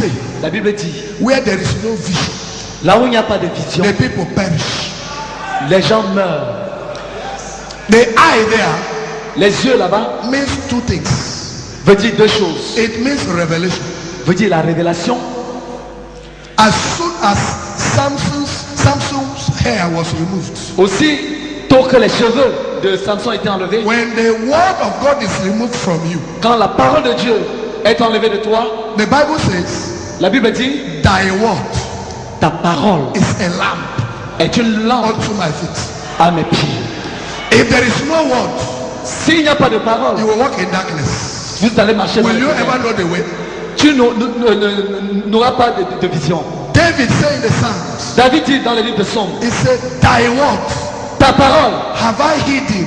say, La Bible dit, where there is no vision, là où il n'y a pas de vision, the people perish. les gens meurent. The eye there Les yeux là-bas means two things. veut dire deux choses. It means revelation. Veut dire la révélation. As soon as Samson's hair was removed, Aussi, tôt que les cheveux de Samson étaient enlevés, when the word of God is removed from you, quand la parole de Dieu est enlevée de toi, the Bible says, la Bible dit, thy word ta parole is a lamp est une lampe unto my feet. à mes pieds. If there is no word, S'il n'y a pas de parole, you will walk in darkness. vous allez marcher dans Will you le ever know the way? Tu n'auras pas de vision. David said in the Psalms, David dit dans le livre de Psaumes, he said, thy word ta parole have I hidden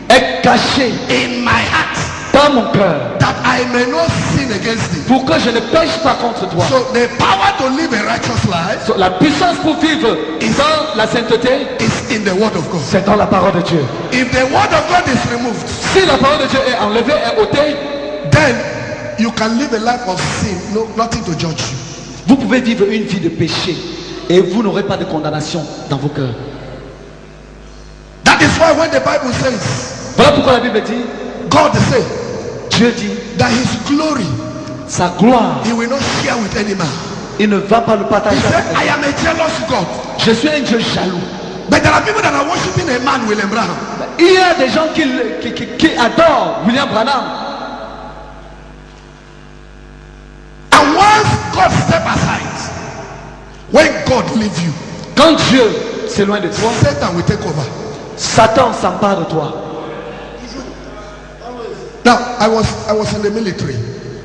est cachée in my heart, dans mon cœur that I may not sin against thee. pour que je ne pêche pas contre toi. So the power to live a righteous life So, la puissance pour vivre dans la sainteté, is in the word of God. c'est dans la parole de Dieu. If the word of God is removed, Si la parole de Dieu est enlevée, est ôtée, then you can live a life of sin, no, nothing to judge you. vous pouvez vivre une vie de péché et vous n'aurez pas de condamnation dans vos cœurs. That is why when the Bible says, Voilà pourquoi la Bible dit, God said Dieu dit, that his glory sa gloire, he will not share with any man. il ne va pas le He partager said, avec I les am a jealous God. Je suis un Dieu jaloux. But there are people that are worshiping a man, William Branham. Il y a des gens qui adorent William Branham. And once God step aside, when God leave you, Quand Dieu s'éloigne de toi, Satan will take over. Satan s'empare de toi. Now, I was in the military.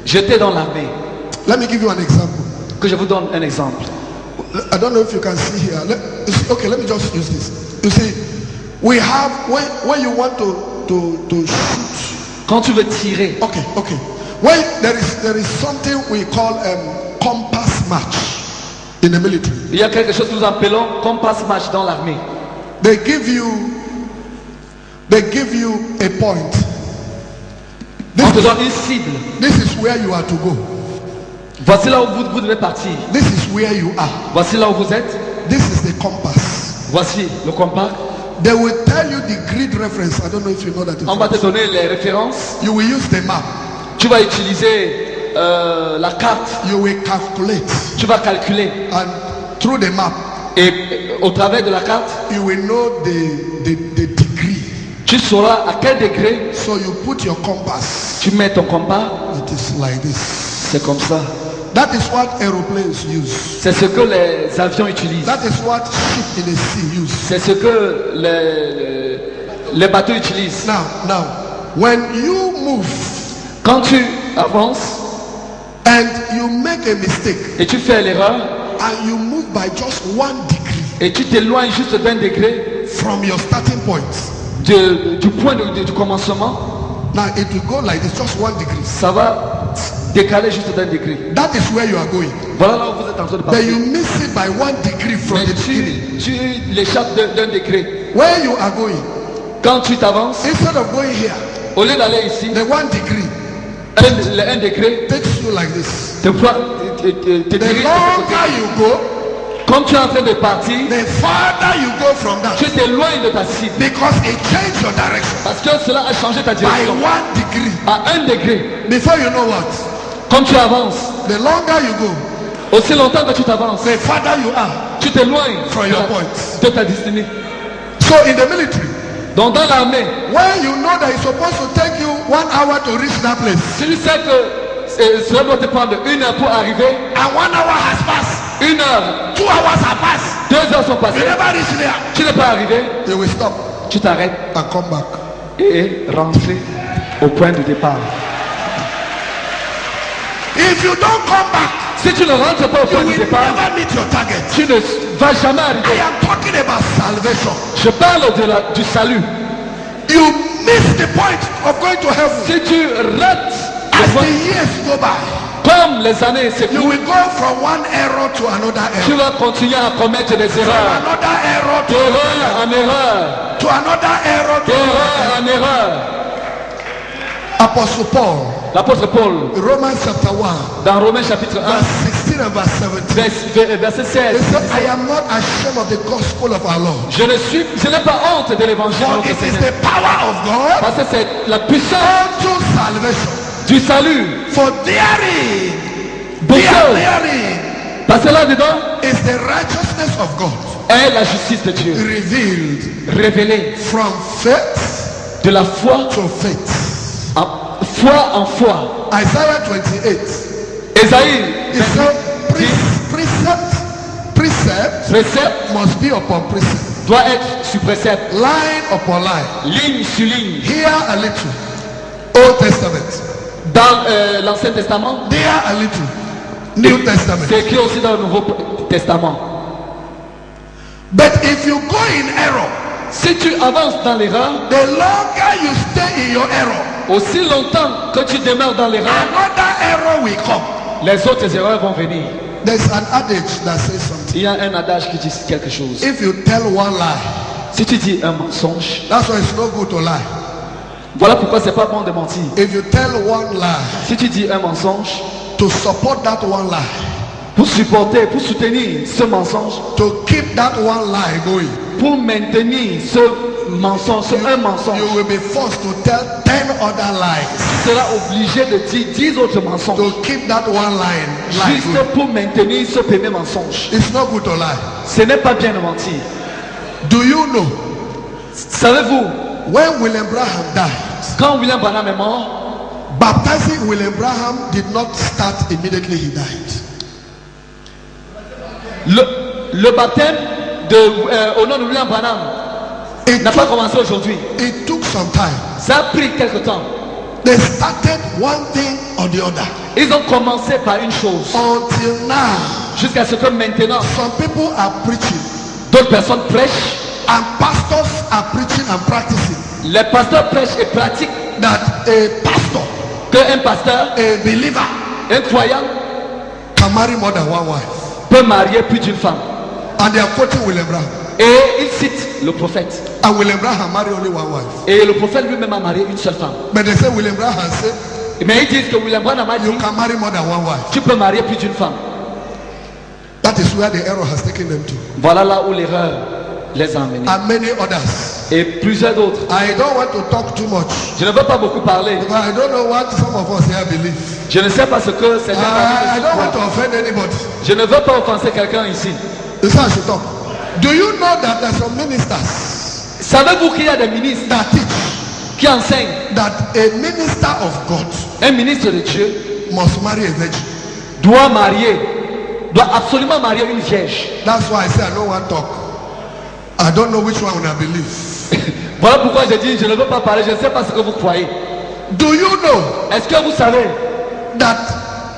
J'étais dans l'armée. Let me give you an example. Que je vous donne un exemple. I don't know if you can see here. Okay, let me just use this. You see, we have when you want to shoot. Quand tu veux tirer, Okay. When there is something we call compass match in the military. il y a quelque chose que nous appelons compass match dans l'armée. They give you a point. On te donne une cible. This is where you are to go. Voici là où vous devez partir. This is where you are. Voici là où vous êtes. This is the compass. Voici le compas. They will tell you the grid reference. I don't know if you know that. On va te donner les références. You will use the map. Tu vas utiliser la carte. You will calculate. Tu vas calculer. And through the map, Et au travers de la carte, you will know the degree. tu sauras à quel degré So you put your compass. tu mets ton compas. It is like this. C'est comme ça. That is what aeroplanes use. C'est ce que les avions utilisent. That is what ships in the sea use. C'est ce que les bateaux utilisent. Now, when you move Quand tu avances and you make a mistake et tu fais l'erreur and you move by just 1 degree et tu t'éloignes juste d'un degré from your starting point, du point du commencement, now it will go like this, just 1 degree. ça va décaler juste d'un degré. That is where you are going. Voilà là où vous êtes en train de But partir. you miss it by 1 degree from Mais the beginning. tu l'échappes d'un degré. Where you are going, Quand tu t'avances, instead of going here, au lieu d'aller ici, the 1 degree un degré takes you like this. te The dirige de ce côté. longer you go, Comme tu es en train de partir, the farther you go from that, tu t'éloignes de ta cible. because it changed your direction Parce que cela a changé ta by direction. 1 degree. À un degré, Before you know what, comme tu avances, the longer you go, aussi longtemps que tu t'avances, the farther you are tu t'éloignes from your point. de ta destinée. So in the military, Donc dans l'armée, when you know that it's supposed to take you 1 hour to reach that place, si tu sais que cela doit te prendre 1 heure pour arriver, and 1 hour has passed, 1 heure, 2 hours have passed, 2 heures sont you passées, never reach there, tu n'es pas arrivé, you will stop tu t'arrêtes and come back. et rentrer au point de départ. If you don't come back, Si tu ne rentres pas au you point de will départ, never meet your target. tu ne vas jamais I arriver. am talking about salvation. Je parle du salut. You miss the point of going to heaven. Si tu rates le As point, the years go by, comme les années you s'écoulent, will go from one error to another tu error, vas continuer à commettre des from erreurs. another error to D'erreur en erreur. another error to D'erreur en erreur. Apostle Paul, L'apôtre Paul, Romans chapter 1, dans Romains chapitre 1, verse 16 and verse 17. verset He 16, said, I am not ashamed of the gospel of our Lord. je n'ai pas honte de l'évangile de For notre it is Seigneur. the power of God Parce que c'est la puissance unto salvation. du salut. For therein, Pour ceux, therein parce que là-dedans is the righteousness of God est la justice de Dieu. revealed Révélée from faith de la foi to faith. en foi. Isaiah 28. Ésaïe, It said, precept précepte must be upon precept, doit être sur précepte, line upon line. ligne sur ligne. Here a little, Old Testament. Dans l'Ancien Testament, There a little, New Testament. c'est écrit aussi dans le Nouveau Testament. But if you go in error, Si tu avances dans l'erreur, the longer you stay in your error, aussi longtemps que tu demeures dans l'erreur, another error will come. les autres erreurs vont venir. There's an adage that says something. Il y a un adage qui dit quelque chose. If you tell one lie, Si tu dis un mensonge, that's why it's no good to lie. voilà pourquoi c'est pas bon de mentir. If you tell one lie, Si tu dis un mensonge, to support that one lie, pour supporter, pour soutenir ce mensonge, to keep that one lie going, pour maintenir ce mensonge, un mensonge, you will be forced to tell 10 other lies tu seras obligé de dire 10 autres mensonges. to keep that one lie Juste going. pour maintenir ce premier mensonge. It's not good to lie. Ce n'est pas bien de mentir. Do you know Savez-vous, when William Branham died, quand William Branham est mort, baptizing William Branham did not start immediately he died. le baptême au nom de William Branham It n'a pas took, commencé aujourd'hui. it took some time. Ça a pris quelque temps. They started one thing or the other Ils ont commencé par une chose. until now. Jusqu'à ce que maintenant, Some people are preaching d'autres personnes prêchent. and pastors are preaching and practicing Les pasteurs prêchent et pratiquent that a pastor, qu'un pasteur, a believer, un croyant, can marry more than one wife. peut marier plus d'une femme. And they are quoting William Branham. Et il cite le prophète. And William Branham married only one wife. Et le prophète lui-même a marié une seule femme. But they say William Branham said Mais ils disent que William Branham a dit, you can marry more than one wife. tu peux marier plus d'une femme. That is where the error has taken them to. Voilà là où l'erreur les a amenés. And many others. Et plusieurs d'autres. I don't want to talk too much Je ne veux pas beaucoup parler. because I don't know what some of us here believe. Je ne sais pas ce que certains I don't want parmi to offend anybody. Je ne veux pas offenser quelqu'un ici. That's why I should talk. Do you know that there are some ministers Savez-vous qu'il y a des ministres that teach qui enseignent that a minister of God un ministre de Dieu must marry a virgin? doit absolument marier une vierge. That's why I say I don't want to talk. I don't know which one I believe. Voilà pourquoi j'ai dit je ne veux pas parler, je ne sais pas ce que vous croyez. Do you know Est-ce que vous savez, that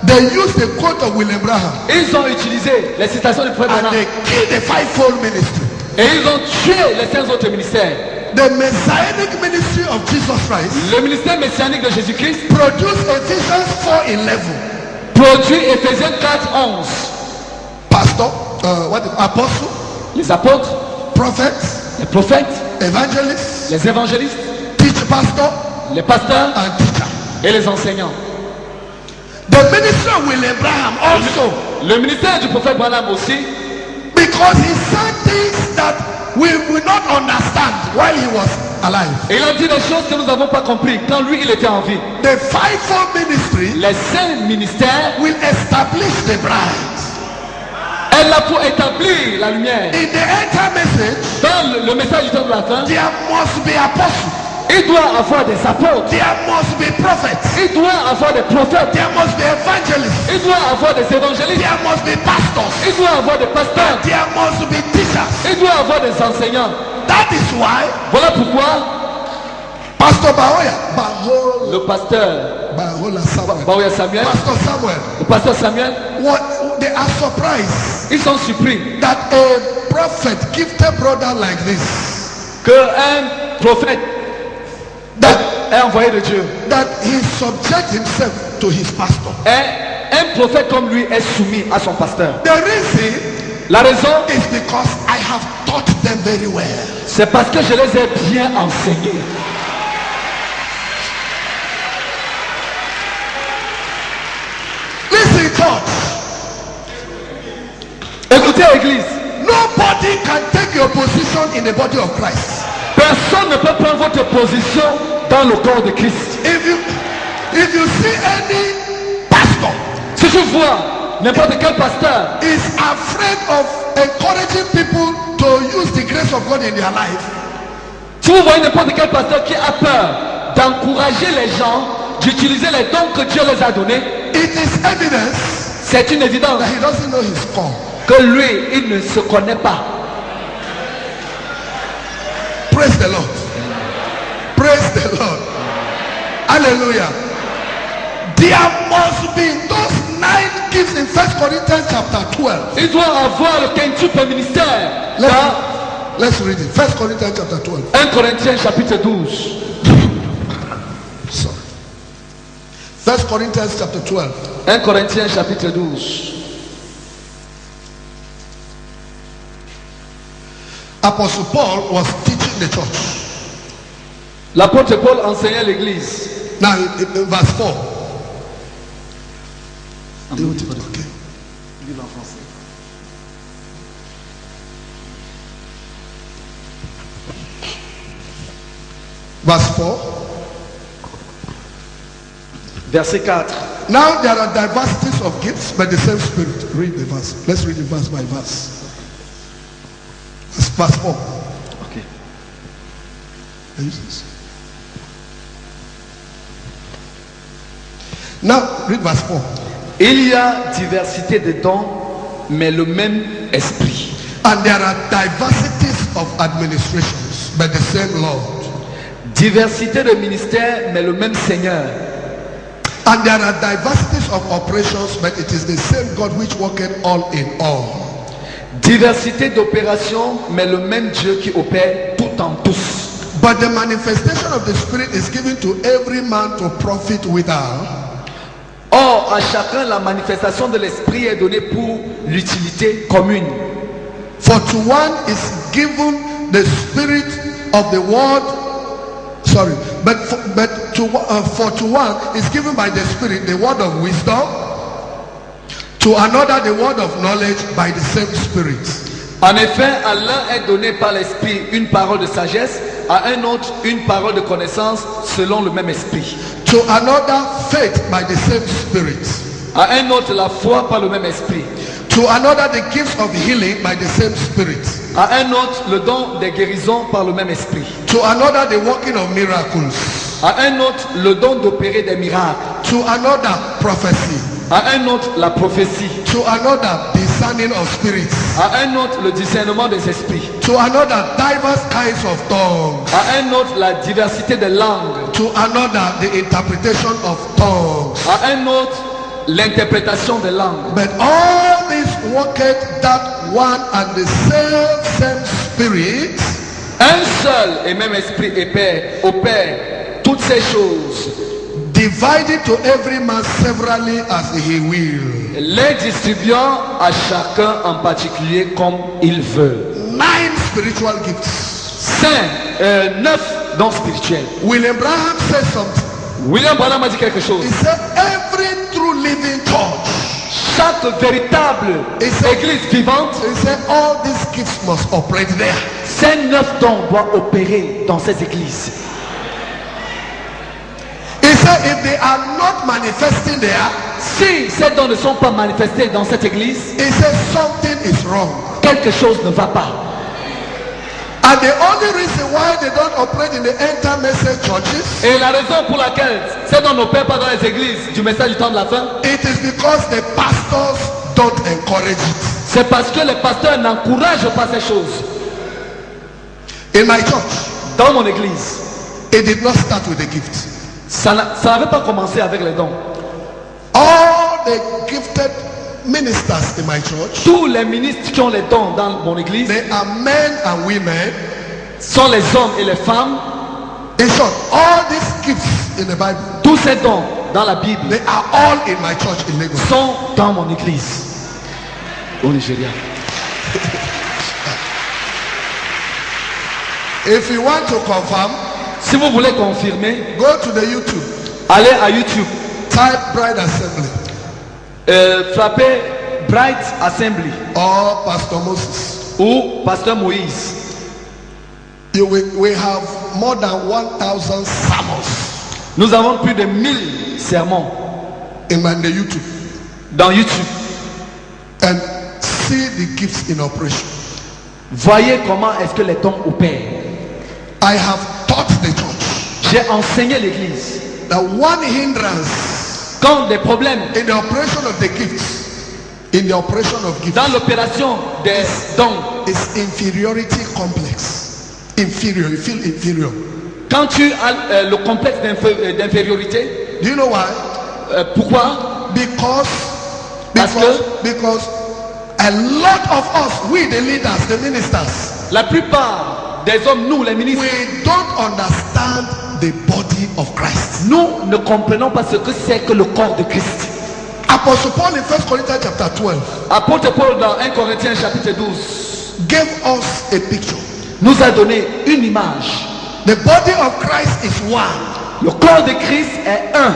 they use the quote of William Branham ils ont utilisé les citations du prophète and Branham they killed the fivefold ministry? et ils ont tué les 5 autres ministères. The messianic ministry of Jesus Christ Le ministère messianique de Jésus-Christ produced Ephesians 4:11. produit Éphésiens 4:11. Pastor, apostle, Les apôtres, prophets, les prophètes, evangelists, les évangélistes, teach pastor, les pasteurs and teacher. et les enseignants. The ministry of William Branham also, Le ministère du prophète Branham aussi, because he said things that we will not understand while he was alive. et il a dit des choses que nous n'avons pas compris quand lui il était en vie. The fivefold ministry Les 5 ministères, will establish the bride. elle est là pour établir la lumière. In the end-time message, Dans le message du temps de la fin, there must be apostles, il doit avoir des apôtres, there must be prophets, il doit avoir des prophètes, there must be evangelists, il doit avoir des évangélistes, there must be pastors, il doit avoir des pasteurs, there must be teachers. il doit avoir des enseignants. That is why Voilà pourquoi Pastor Bahola le pasteur Samuel, Baoya Samuel, Pastor Samuel, le pasteur Samuel, they are surprised ils sont surpris that a prophet, gifted brother like this, qu'un prophète est envoyé de Dieu, that he subject himself to his pastor. un prophète comme lui est soumis à son pasteur. The reason La raison, is because I have taught them very well. c'est parce que je les ai bien enseignés. church, Écoutez l'église. nobody can take your position in the body of Christ. Personne ne peut prendre votre position dans le corps de Christ. If you see any pastor Si tu vois n'importe quel pasteur is afraid of encouraging people to use the grace of God in their life, si vous voyez n'importe quel pasteur qui a peur d'encourager les gens d'utiliser les dons que Dieu les a donnés, it is evidence c'est une évidence that he doesn't know his call. que lui, il ne se connaît pas. Praise the Lord. Praise the Lord. Hallelujah. There must be those 9 gifts in 1 Corinthians chapter 12. Il doit avoir le quintuple ministère. Let's read it. 1 Corinthians chapter 12. 1 Corinthiens chapitre 12. Sorry. 1 Corinthians chapter 12. 1 Corinthiens chapitre 12. Apostle Paul was teaching the church. L'apôtre Paul enseignait l'église. Now in verse 4. Okay. Verse 4. Verset 4. Now there are diversities of gifts, but the same spirit. Read the verse. Let's read it verse by verse. Verse 4. Okay. Now read verse 4. Il y a diversité de dons, mais le même esprit. And there are diversities of administrations, but the same Lord. Diversité de ministères, mais le même Seigneur. And there are diversities of operations, but it is the same God which worketh all in all. Diversité d'opérations, mais le même Dieu qui opère tout en tous. But the manifestation of the Spirit is given to every man to profit withal. Or, à chacun, la manifestation de l'esprit est donnée pour l'utilité commune. For to one is given the Spirit of the word. Sorry, for to one is given by the Spirit the word of wisdom. To another the word of knowledge by the same Spirit. En effet, à l'un est donné par l'esprit une parole de sagesse, à un autre une parole de connaissance selon le même esprit. To another faith by the same Spirit. À un autre la foi par le même esprit. To another the gifts of healing by the same Spirit. À un autre le don des guérisons par le même esprit. To another the working of miracles. À un autre le don d'opérer des miracles. To another prophecy. À un autre la prophétie. To another discerning of spirits. À un autre le discernement des esprits. To another diverse kinds of tongues. À un autre la diversité des langues. To another the interpretation of tongues. À un autre l'interprétation des langues. But all this worketh that one and the same Spirit. Un seul et même esprit opère toutes ces choses. Divided to every man severally as he will. Les distribuant à chacun en particulier comme il veut. 9 spiritual gifts. 9 dons spirituels. William Branham said something. William Branham a dit quelque chose. He said every true living church. Chaque véritable église vivante. He said all these gifts must operate there. Ces 9 dons doivent opérer dans ces églises. He said if they are not manifesting there, si ces dons ne sont pas manifestés dans cette église, he said something is wrong. Quelque chose ne va pas. And the only reason why they don't operate in the end time message churches, et la raison pour laquelle ces dons n'opèrent pas dans les églises du message du temps de la fin, it is because the pastors don't encourage it. C'est parce que les pasteurs n'encouragent pas ces choses. In my church, dans mon église, it did not start with the gift. Ça n'avait pas commencé avec les dons. All the gifted ministers in my church, tous les ministres qui ont les dons dans mon église, they are men and women, sont les hommes et les femmes. In short, all these gifts in the Bible, tous ces dons dans la Bible, they are all in my church in Lagos. Sont dans mon église au Nigeria. If you want to confirm, si vous voulez confirmer, go to the YouTube. Allez à YouTube. Type Bride Assembly. frapper Bright Assembly or Pastor Moses, ou Pasteur Moïse, we have more than 1,000 sermons nous avons plus de 1000 sermons in the YouTube, dans YouTube. and see the gifts in operation. Voyez comment est-ce que les dons opèrent. I have taught the church J'ai enseigné l'église. that one hindrance Quand des problèmes in the operation of the gifts, in the operation of gifts, dans l'opération des dons, is inferiority complex. Inferior, you feel inferior. quand tu as le complexe d'infériorité, Do you know why? pourquoi? Because Parce a lot of us, we the leaders, the ministers, La plupart des hommes, nous les ministres, we don't understand the body of Christ. nous ne comprenons pas ce que c'est que le corps de Christ. Apostle Paul in 1 Corinthians chapter 12 Apôtre Paul dans 1 Corinthiens chapitre 12 gave us a picture. nous a donné une image. The body of Christ is one. Le corps de Christ est un.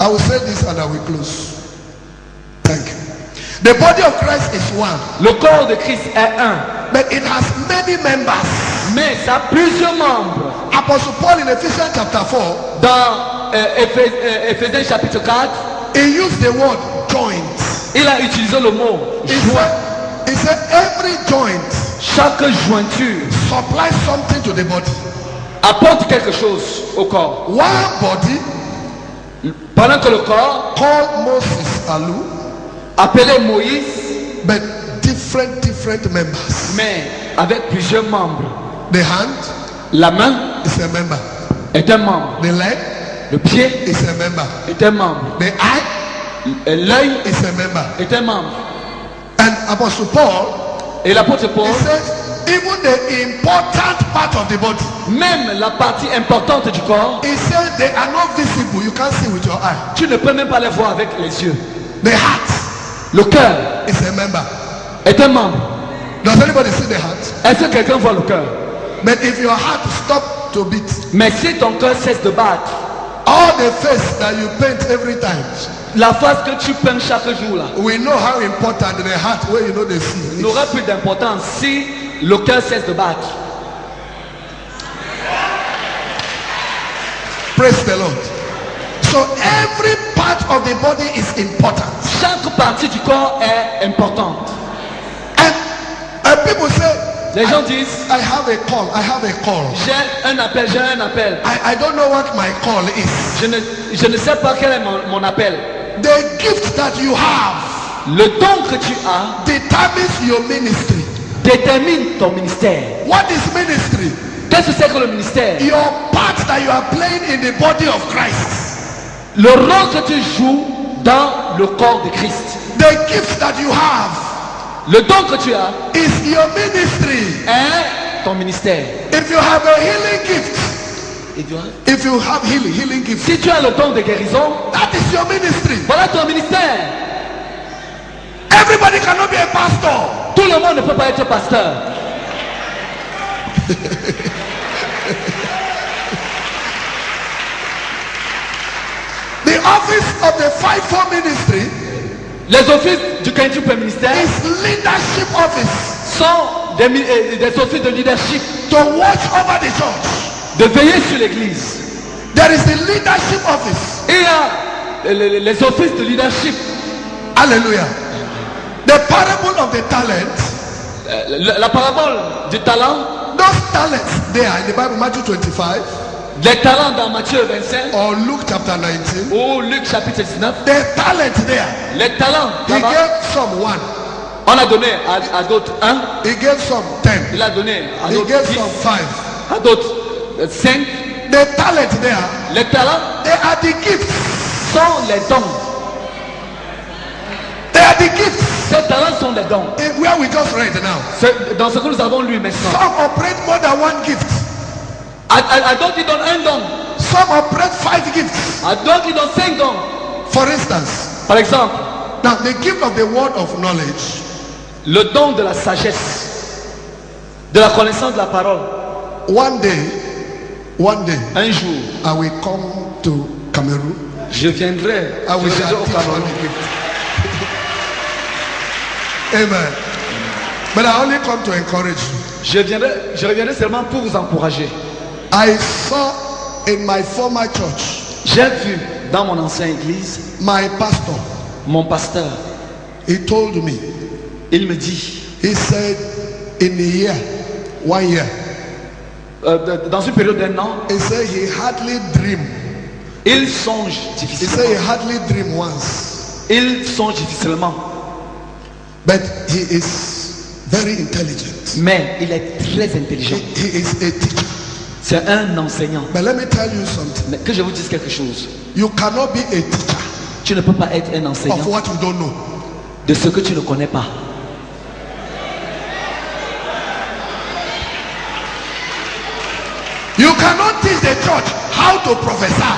I will say this and I will close. Thank you. The body of Christ is one, Le corps de Christ est un. but it has many members. Mais ça a plusieurs membres. Apostle Paul in Ephesians chapter 4, Dans Éphésiens chapitre 4, he used the word joint. il a utilisé le mot joint. He said every joint Chaque jointure supplies something to the body. apporte quelque chose au corps. One body Pendant que le corps, called Moses Alu, appelé Moïse, but different members. mais avec plusieurs membres. The hand La main is a member. est un membre. The leg Le pied is a member. est un membre. The eye L'œil is a member. est un membre. And Apostle Paul, Et l'apôtre Paul, he says, even the important part of the body, même la partie importante du corps, he said they are not visible. You can't see with your eye. tu ne peux même pas les voir avec les yeux. The heart Le cœur is a member. est un membre. Does anybody see the heart? Est-ce que quelqu'un voit le cœur? But if your heart stop to beat, Mais si ton cœur cesse de battre, all the face that you paint every time, la face que tu peins chaque jour là we know how important the heart, where you know the sea. n'aura plus d'importance si le cœur cesse de battre. Praise the Lord. So every part of the body is important. Chaque partie du corps est importante. And people say, Les gens disent, I have a call. I have a call. j'ai un appel, j'ai un appel. I don't know what my call is. Je ne sais pas quel est mon appel. The gift that you have Le don que tu as determines your ministry. détermine ton ministère. What is ministry? Qu'est-ce que c'est que le ministère? Your part that you are playing in the body of Christ. Le rôle que tu joues dans le corps de Christ. The gift that you have Le don que tu as is your ministry. est ton ministère. If you have a healing gift, Et tu vois, if you have healing gift, si tu as le don de guérison, that is your ministry. voilà ton ministère. Everybody cannot be a pastor. Tout le monde ne peut pas être pasteur. The office of the fivefold ministry Les offices du quintuple ministère is leadership office, sont des offices de leadership, to watch over the church. de veiller sur l'église. There is the leadership office. Il y a les offices de leadership. Hallelujah. The parable of the talent, La parabole du talent, those talents there in the Bible, Matthew 25 les talents dans Matthieu 25 or Luke chapter 19, ou Luc chapitre 19, the talent there, les talents he là-bas, gave some one, on a donné à d'autres 1, he gave some 10, il a donné à he d'autres gave 10, some 5. à d'autres 5. The talent there, Les talents they are the gifts. sont les dons. They are the gifts. Ces talents sont les dons. Where we just read now. Dans ce que nous avons lu maintenant. Some operate more than one gift. À d'autres, ils donnent un don. Some operate 5 gifts. À d'autres, ils donnent 5 dons. For instance, Par exemple, now the gift of the word of knowledge, le don de la sagesse, de la connaissance de la parole. one day, Un jour, I will come to Cameroon. je viendrai I will au teach on Cameroun. the gift. Amen. But I only come to encourage you. Je reviendrai seulement pour vous encourager. I saw in my former church, J'ai vu dans mon ancienne église, my pastor, mon pasteur, he told me, il me dit, he said, in a year, 1 year, dans une période d'1 an, he said he hardly dream. il songe He said he difficilement. hardly dream once. Il songe difficilement, But he is very intelligent. mais il est très intelligent. He is a teacher. C'est un enseignant. But let me tell you something. Mais que je vous dise quelque chose. You cannot be a teacher Tu ne peux pas être un of enseignant what you don't know. de ce que tu ne connais pas. You cannot teach the church how to prophesy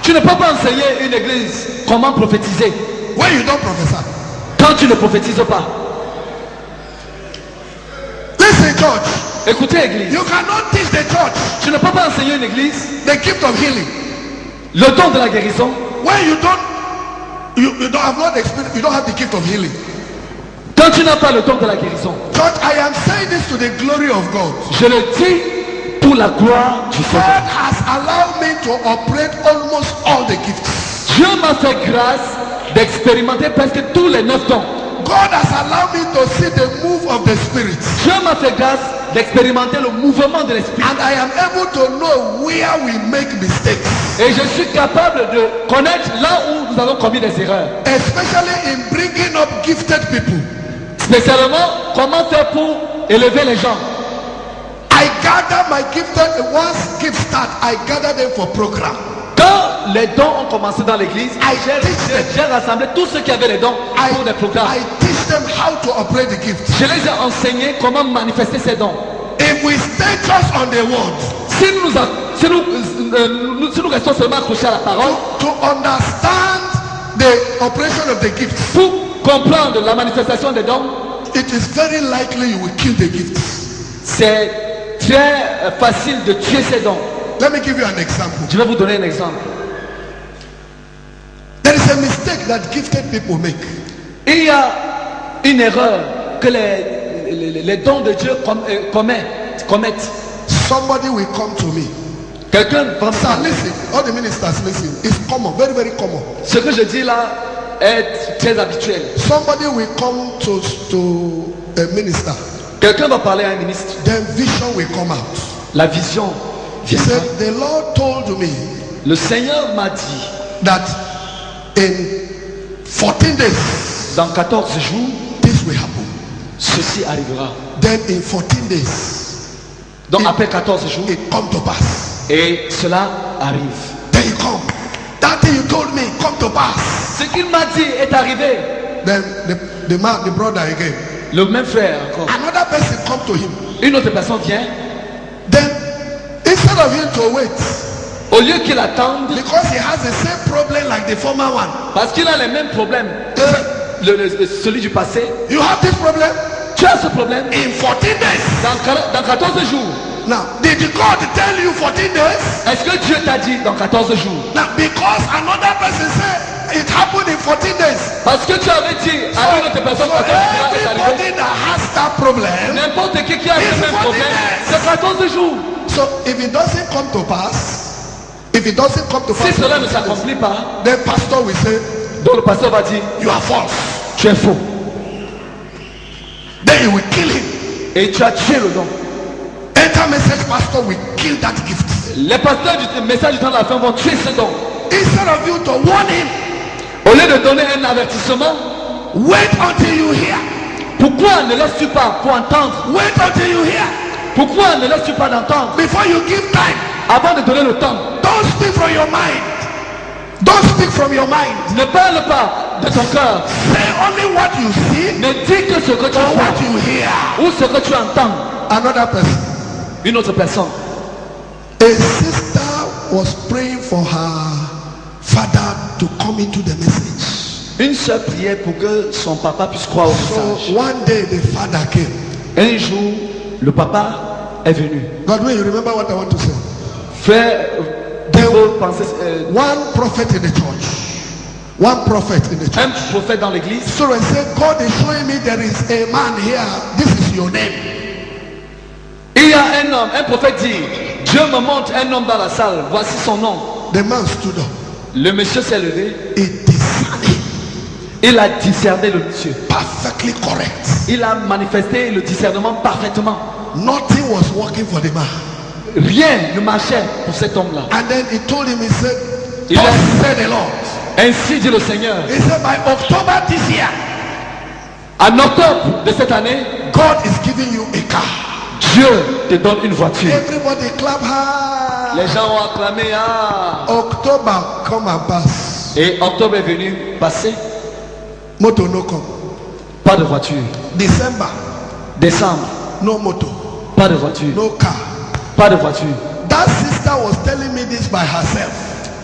Tu ne peux pas enseigner une église comment prophétiser when you don't prophesy. quand tu ne prophétises pas. Listen, church. Écoutez, église. You cannot teach the church Tu ne peux pas enseigner une église the gift of healing le don de la guérison when you don't have not experience. You don't have the gift of healing. quand tu n'as pas le don de la guérison. Church, I am saying this to the glory of God. Je le dis pour la gloire du God Seigneur. has allowed me to operate almost all the gifts. Dieu m'a fait grâce d'expérimenter presque tous les 9 dons. God has allowed me to see the move of the Spirit. Dieu m'a fait grâce d'expérimenter le mouvement de l'esprit. And I am able to know where we make mistakes. Et je suis capable de connaître là où nous avons commis des erreurs. Especially in bringing up gifted people. Spécialement, comment faire pour élever les gens. I gather my gifted, once gift start, I gather them for program. Quand les dons ont commencé dans l'église, j'ai rassemblé tous ceux qui avaient les dons pour des programmes. I teach them how to operate the gift. Je les ai enseignés comment manifester ces dons. If we stay just on the word, Si nous restons seulement accrochés à la parole, to understand the operation of the gift, pour comprendre la manifestation des dons, it is very likely you will kill the gift. c'est très facile de tuer ces dons. Let me give you an example. Je vais vous donner un exemple. There is a mistake that gifted people make. Il y a une erreur que les dons de Dieu commettent. Somebody will come to me. Quelqu'un va Sir, listen. All the ministers listen. It's common, very, very common. Ce que je dis là est très habituel. Somebody will come to a minister. Quelqu'un va parler à un ministre. Then vision will come out. La vision He viendra. said, the Lord told me Le Seigneur m'a dit, that in 14 days, dans 14 jours, this will happen. ceci arrivera. Then in 14 days, Donc après 14 jours, it come to pass. et cela arrive. Then you come. That thing you told me come to pass. Ce qu'il m'a dit est arrivé. Then the brother again. Le même frère encore. Another person come to him. Une autre personne vient. Then instead of him to wait, Au lieu qu'il attende, because he has the same problem like the former one. parce qu'il a les mêmes problèmes, celui du passé, You have this problem tu as ce problème. in 14 days. Dans 14 jours, Now, did God tell you 14 days? est-ce que Dieu t'a dit dans 14 jours? Now, because another person said it happened in 14 days. Parce que tu avais dit à une autre personne So 14 jours est arrivé. everybody that has that problem, N'importe qui a le It's même 14 problème, days. c'est 14 jours. so if it doesn't come to pass, if it doesn't come to Si pass, cela ne s'accomplit pas, then pastor will say, donc le pasteur va dire, you are false. tu es faux. Then he will kill him. Et tu as tué le don. Enter message pastor will kill that gift. Les pasteurs du message du temps de la fin vont tuer ce don. Instead of you to warn him, Au lieu de donner un avertissement, wait until you hear. pourquoi ne laisses-tu pas pour entendre? Wait until you hear. Pourquoi ne laisses-tu pas d'entendre Before you give time, avant de donner le temps? don't speak from your mind. Don't speak from your mind. Ne parle pas de ton cœur. Say only what you see Ne dis que ce que tu or what vois you hear. ou ce que tu entends. Another person. Une autre personne. A sister was praying for her father to come into the message. Une sœur priait pour que son papa puisse croire au message. So one day the father came. Un jour, le papa est venu. Godwin, you remember what I want to say? Frère, Dieu pensait, One prophet in the church. One prophet in the church. un prophète dans l'église. So I said, God is showing me there is a man here, this is your name. Il y a un homme, un prophète dit, Dieu me montre un homme dans la salle, voici son nom. The man stood up. Le monsieur s'est levé, He discerned il a discerné le monsieur. perfectly correct. Il a manifesté le discernement parfaitement. Nothing was working for the man. Rien ne marchait pour cet homme-là. And then he told him, he said, Il thus a- said the Lord. Ainsi dit le Seigneur. He said, by October this year, En octobre de cette année, God is giving you a car. Dieu te donne une voiture. Everybody clap high. Les gens ont acclamé, ah. October come and pass. Et octobre est venu passer, Moto no come. pas de voiture. December, Décembre, no moto, pas de voiture. no car. Pas de voiture. That sister was telling me this by herself.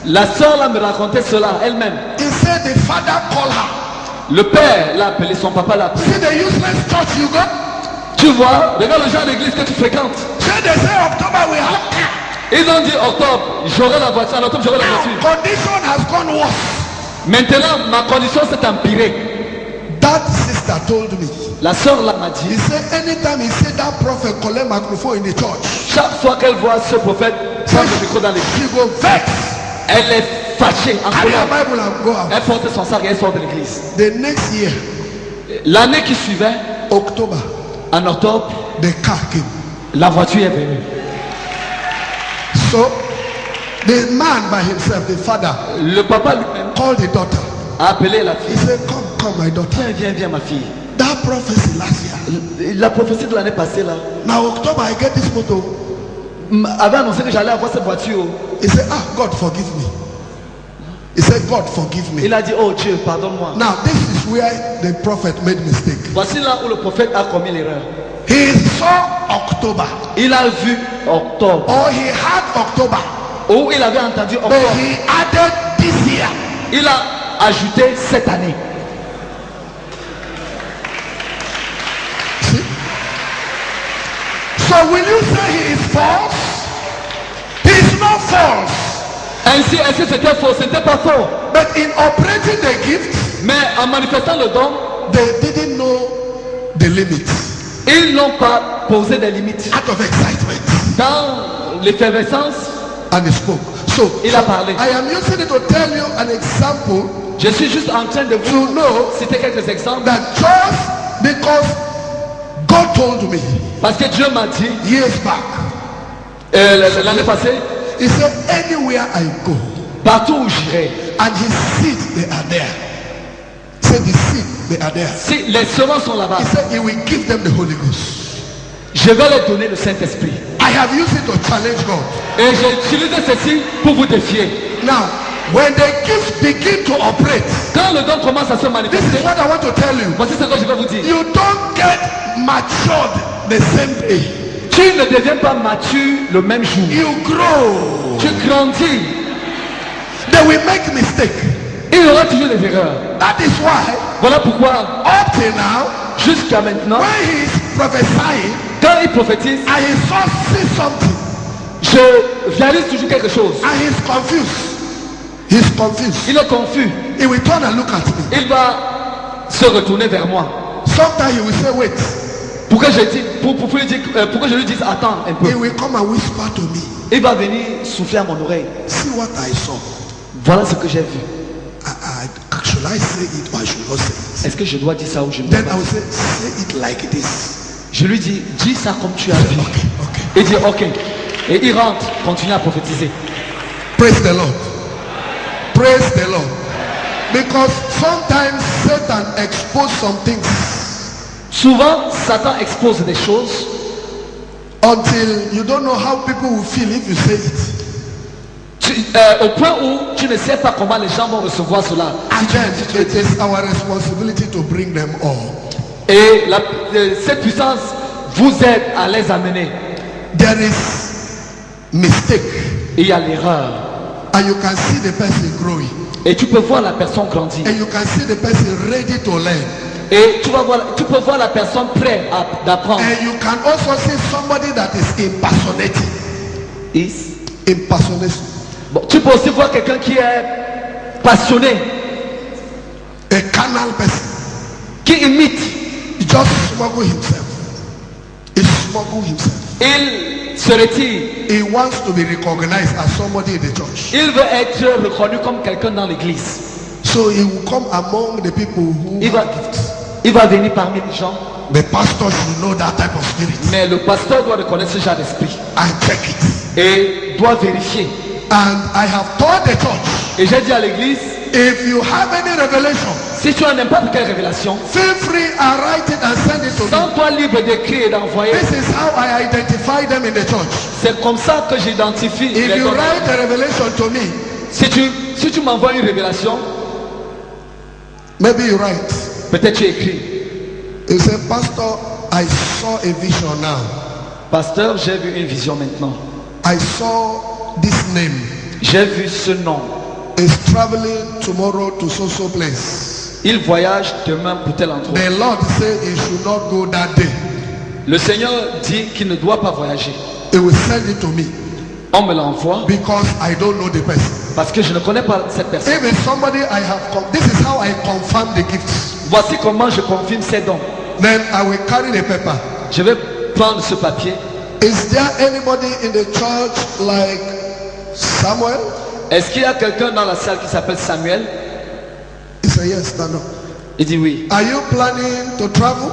La soeur là me racontait cela elle-même. He said the father called her. Le père l'a appelé, son papa l'a appelé. See the useless church you got? Tu vois, regarde le genre d'église que tu fréquentes. Say they say October we have car. Ils ont dit octobre, j'aurai la voiture. En octobre, j'aurai la voiture. Now condition has gone worse. Maintenant, ma condition s'est empirée. That sister told me. La soeur là m'a He dit, said anytime he said that prophet collect microphone in the church, chaque fois qu'elle voit ce prophète prendre le micro dans l'église, she go vex. elle est fâchée, en Carry her colère. Bible and go out. Elle porte son sac et elle sort de l'église. The next year, L'année qui suivait, October, en octobre, the car came. la voiture est venue. So the man by himself, the father, Le papa lui-même called the daughter. a appelé la He fille. said, come, my daughter. Viens, ma fille. That prophecy last year. La prophétie de l'année passée là Now October I get this motor. avait annoncé que j'allais avoir cette voiture. He said, God forgive me. He said, God forgive me. Il a dit, oh Dieu, pardonne-moi. Now this is where the prophet made mistake. Voici là où le prophète a commis l'erreur. He saw October, Il a vu octobre, or he had October, où il avait entendu but octobre. he added this year. Il a ajouté cette année. See? So will you say he is false? He is not false. Ainsi, est-ce que c'était faux? C'était pas faux. But in operating the gift, Mais en manifestant le don, they didn't know the limits. ils n'ont pas posé des limites. Out of excitement. Dans l'effervescence, And he spoke. So il a parlé. I am using it to tell you an example Je suis juste en train de to vous know citer quelques exemples. that just because God told me Parce que Dieu m'a dit, years back, l'année passée, he said, anywhere I go, partout où j'irai, and his seed, they are there. He said, the seed, they are there. si les semences sont là-bas, He said, he will give them the Holy Ghost. je vais leur donner le Saint-Esprit. I have used it to challenge God. Et j'ai utilisé ceci pour vous défier. Now, when the gifts begin to operate, Quand le don commence à se this manifester, is what I want to tell you. voici ce que je vais vous dire. You don't get matured the same day. Tu ne deviens pas mature le même jour. You grow. Tu grandis. They will make mistake. Il y aura toujours des erreurs. That is why, Voilà pourquoi, up till now, jusqu'à maintenant, when he is prophesying, quand il prophétise, and he see something, je réalise toujours quelque chose. and he's confused. He's confused. Il est confus. He will turn and look at me. Il va se retourner vers moi. Sometimes he will say, wait. Pour que pour que je lui dise, attends un He peu. will come and whisper to me. Il va venir souffler à mon oreille. See what I saw. Voilà ce que j'ai vu. Should I say it or I should not say it? Est-ce que je dois dire ça ou je ne dois Then I pas? will say it like this. Je lui dis, dis ça comme tu as vu. Okay, okay. Il dit, ok. Et il rentre, continue à prophétiser. Praise the Lord. Praise the Lord. Because sometimes Satan exposes some things Souvent, Satan expose des choses until you don't know how people will feel if you say it. au point où tu ne sais pas comment les gens vont recevoir cela. And then it is our responsibility to bring them all. Et cette puissance vous aide à les amener. There is mistake, Et il y a l'erreur. and you can see the person growing, Et tu peux voir la personne grandir. and you can see the person ready to learn, Et tu peux voir la personne prête d'apprendre. and you can also see somebody that is impersonating. Impersonation. Bon, tu peux aussi voir quelqu'un qui est passionné, A carnal person. qui imite. just smuggle himself. He smuggle himself. Il se retire. He wants to be recognized as somebody in the church. Il veut être reconnu comme quelqu'un dans l'église. So he will come among the people who Il have gifts. va venir parmi les gens. The pastor should know that type of spirit Mais le pasteur doit reconnaître ce genre d'esprit. and check it. Et doit vérifier. And I have told the church, Et j'ai dit à l'église, if you have any revelation, si tu as n'importe quelle révélation, feel free and write it and send it to me. sens-toi libre d'écrire et d'envoyer. This is how I identify them in the church. C'est comme ça que j'identifie If les you dons. write a revelation to me, Si tu m'envoies une révélation, maybe you write. peut-être tu écris. You say, Pastor, I saw a vision now. Pasteur, j'ai vu une vision maintenant. I saw this name. J'ai vu ce nom. Is traveling tomorrow to so place. Il voyage demain pour tel endroit. The Lord said he should not go that day. Le Seigneur dit qu'il ne doit pas voyager. He will send it to me On me l'envoie because I don't know the person. parce que je ne connais pas cette personne. If it's somebody I have this is how I confirm the gifts. Voici comment je confirme ces dons. Then I will carry the paper. Je vais prendre ce papier. Is there anybody in the church like Samuel? Est-ce qu'il y a quelqu'un dans la salle qui s'appelle Samuel? He said yes, stand up. Il dit oui. Are you planning to travel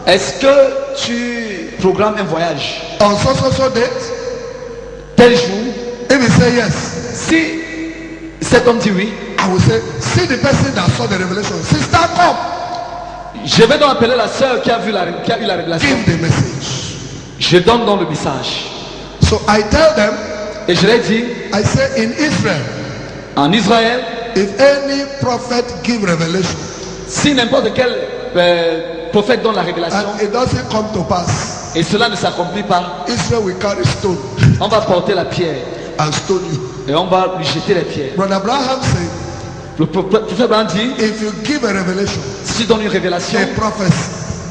Est-ce que tu programmes un voyage on so date? tel jour? If he say yes, Si cet homme dit oui, I will say, see the person that saw the revelation. Sister, come. je vais donc appeler la sœur qui a eu la révélation. Give the message. Je donne donc le message. So I tell them, Et je l'ai dit, I say in Israel, en Israël, if any prophet give revelation si n'importe quel prophète donne la révélation and it doesn't come to pass, et cela ne s'accomplit pas, Israel will carry stone on va porter la pierre and stone you. et on va lui jeter les pierres. Brother Abraham said, Le prophète Abraham dit, if you give a revelation, si tu donnes une révélation, a prophecy,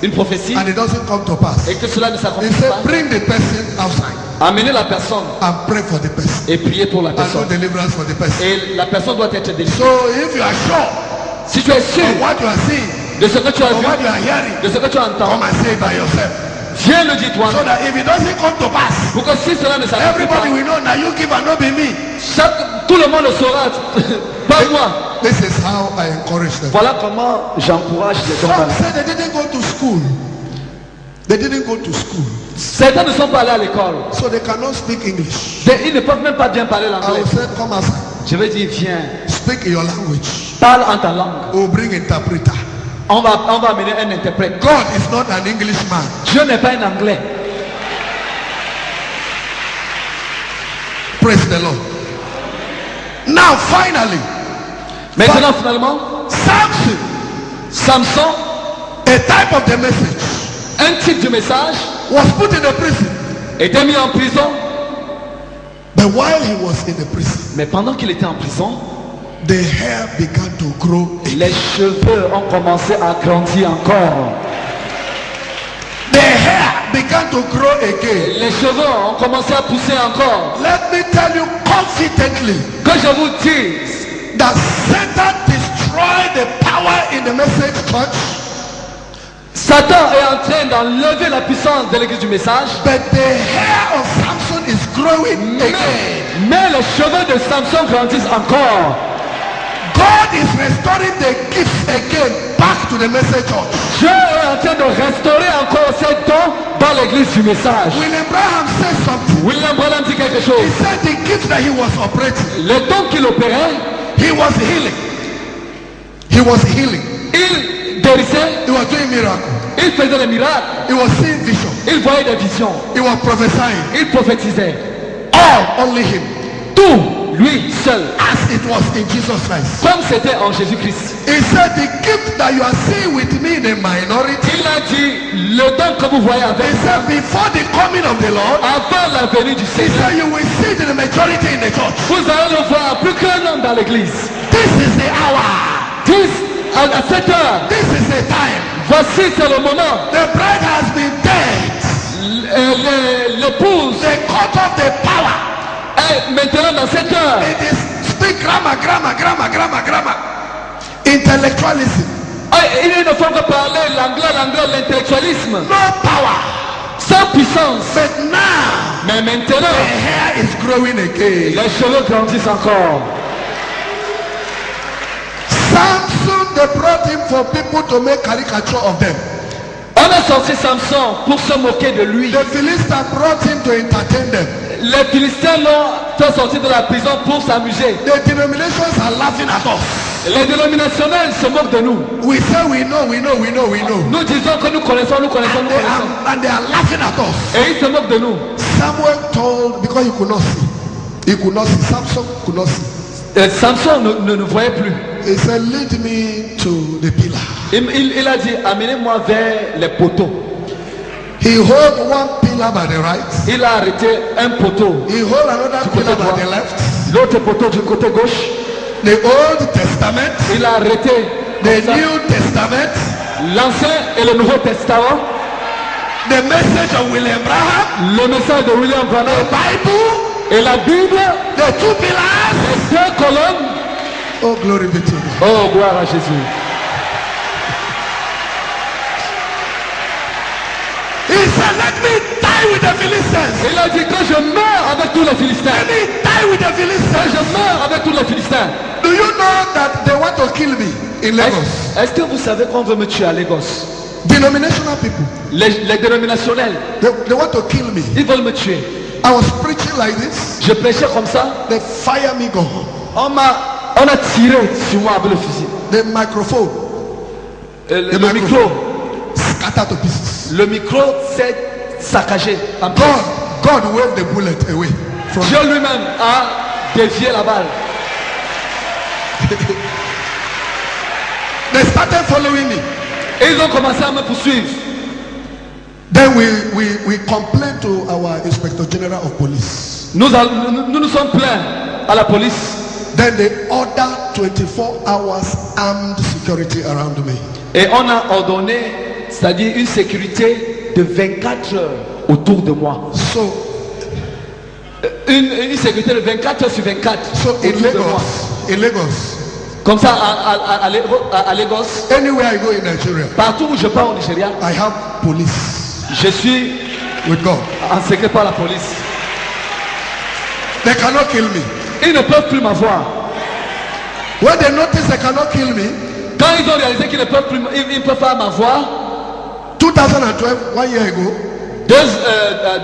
une prophétie, and it doesn't come to pass, et que cela ne he s'accomplit said, pas, bring the person outside amenez la personne and pray for the person et priez pour la and no personne. deliverance for the person. Et la personne doit être délivrée. So if you are sure Si tu es sûr of what you are seeing, de ce que tu as of what you vu, are hearing, de ce que tu entends, come and say it by yourself. viens le dire So toi-même. that if it doesn't come to pass, Pour que si cela ne s'accomplit everybody pas, will know that you give and not be me. tout le monde le saura, pas moi. This is how I encourage them. Voilà comment j'encourage les dons. Some say they didn't go to school. They didn't go to school, Certains ne sont pas allés à l'école. so they cannot speak English. Ils ne peuvent même pas bien parler I l'anglais. will say, come outside, Je vais dire, viens, speak in your language. parle en ta langue. We'll bring interpreter. On va amener un interprète. God is not an Englishman. Dieu n'est pas un anglais. Praise the Lord. Now, finally, Maintenant, finalement, Samson, Samson, a type of the message, un type de message, was put in the prison. était mis en prison. But while he was in the prison, Mais pendant qu'il était en prison, the hair began to grow. les cheveux ont commencé à grandir encore. The hair began to grow again. Les cheveux ont commencé à pousser encore. Let me tell you confidently Que je vous dise, that Satan destroyed the power in the message church, Satan est en train d'enlever la puissance de l'église du message. but the hair of Samson is growing again. Mais les cheveux de Samson grandissent encore. God is restoring the gifts again back to the message church. Dieu est en train de restaurer encore ces dons dans l'église du message. William Branham said something. William Branham dit quelque He chose. said the gift that he was operating, Le don qu'il opérait, he was healing. He was healing. il guérissait, He was doing miracles. il faisait des miracles, He was seeing vision. il voyait des visions, He was prophesying. il prophétisait. All only him. Tout, lui seul, As it was in Jesus Christ. comme c'était en Jésus-Christ. He said the gift that you are seeing with me in a minority. Il a dit, le don que vous voyez avec He said before the coming of the Lord, avant la venue du he Seigneur, said you will see it in the majority in the church. vous allez le voir plus qu'un homme dans l'église. This is the hour. À 7 heures, This is the time. voici c'est le moment. The bride has been dead. L'épouse They cut off the power. est maintenant dans 7 heures. It is speak grammar. Intellectualism. Ah, il ne faut pas parler l'anglais, l'intellectualisme. no power. Sans puissance. But now, Mais the maintenant, hair is growing again. les cheveux grandissent encore. Samson, they brought him for people to make caricature of them. On a sorti Samson pour se moquer de lui. The Philistines brought him to entertain them. Les Philistins l'ont fait sortir de la prison pour s'amuser. The denominations are laughing at us. Les dénominationnels se moquent de nous. We say we know. Nous disons que nous connaissons. And they are laughing at us. Et ils se moquent de nous. Samuel told, because he could not see. He could not see. Samson could not see. Samson ne voyait plus. He said, lead me to the pillar. Il a dit, amenez-moi vers les poteaux. He hold one pillar by the right. Il a arrêté un poteau. He hold another Du côté pillar by droit. the left. L'autre poteau du côté gauche. The Old Testament, Il a arrêté the comme ça, New Testament, l'Ancien et le Nouveau Testament. the message of William Branham, Le message de William the Branham Bible, et la Bible. the two pillars. Les deux colonnes. Oh, glory be to God. Oh, gloire à Jésus. He said, let me die with the Philistines. Il a dit que je meurs avec tous les Philistins. Let me die with the Que Philistines. je meurs avec tous les Philistins. Do you know that they want to kill me in Lagos? Est-ce que vous savez qu'on veut me tuer à Lagos? Denominational people, Les dénominationnels, they want to kill me. ils veulent me tuer. I was preaching like this. Je prêchais comme ça. They fire me gone. On a tiré sur moi avec le fusil. The microphone Le micro. scattered to pieces. Le micro s'est saccagé. En pièces. God waved the bullet away from Dieu lui-même a dévié la balle. They started following me. Et ils ont commencé à me poursuivre. Then we complained to our Inspector General of Police. Nous nous sommes plaints à la police. Then they ordered 24 hours armed security around me. Et on a ordonné, c'est-à-dire une sécurité de 24 heures autour de moi. So Une sécurité de 24 heures sur 24 in autour de moi. Lagos, Comme ça, à Lagos, anywhere I go in Nigeria, partout où je pars au Nigeria, I have police je suis with God. en secret par la police. They cannot kill me. Ils ne peuvent plus m'avoir. When they notice they cannot kill me, Quand ils ont réalisé qu'ils ne peuvent plus, ils ne peuvent pas m'avoir, 2012, 1 year ago,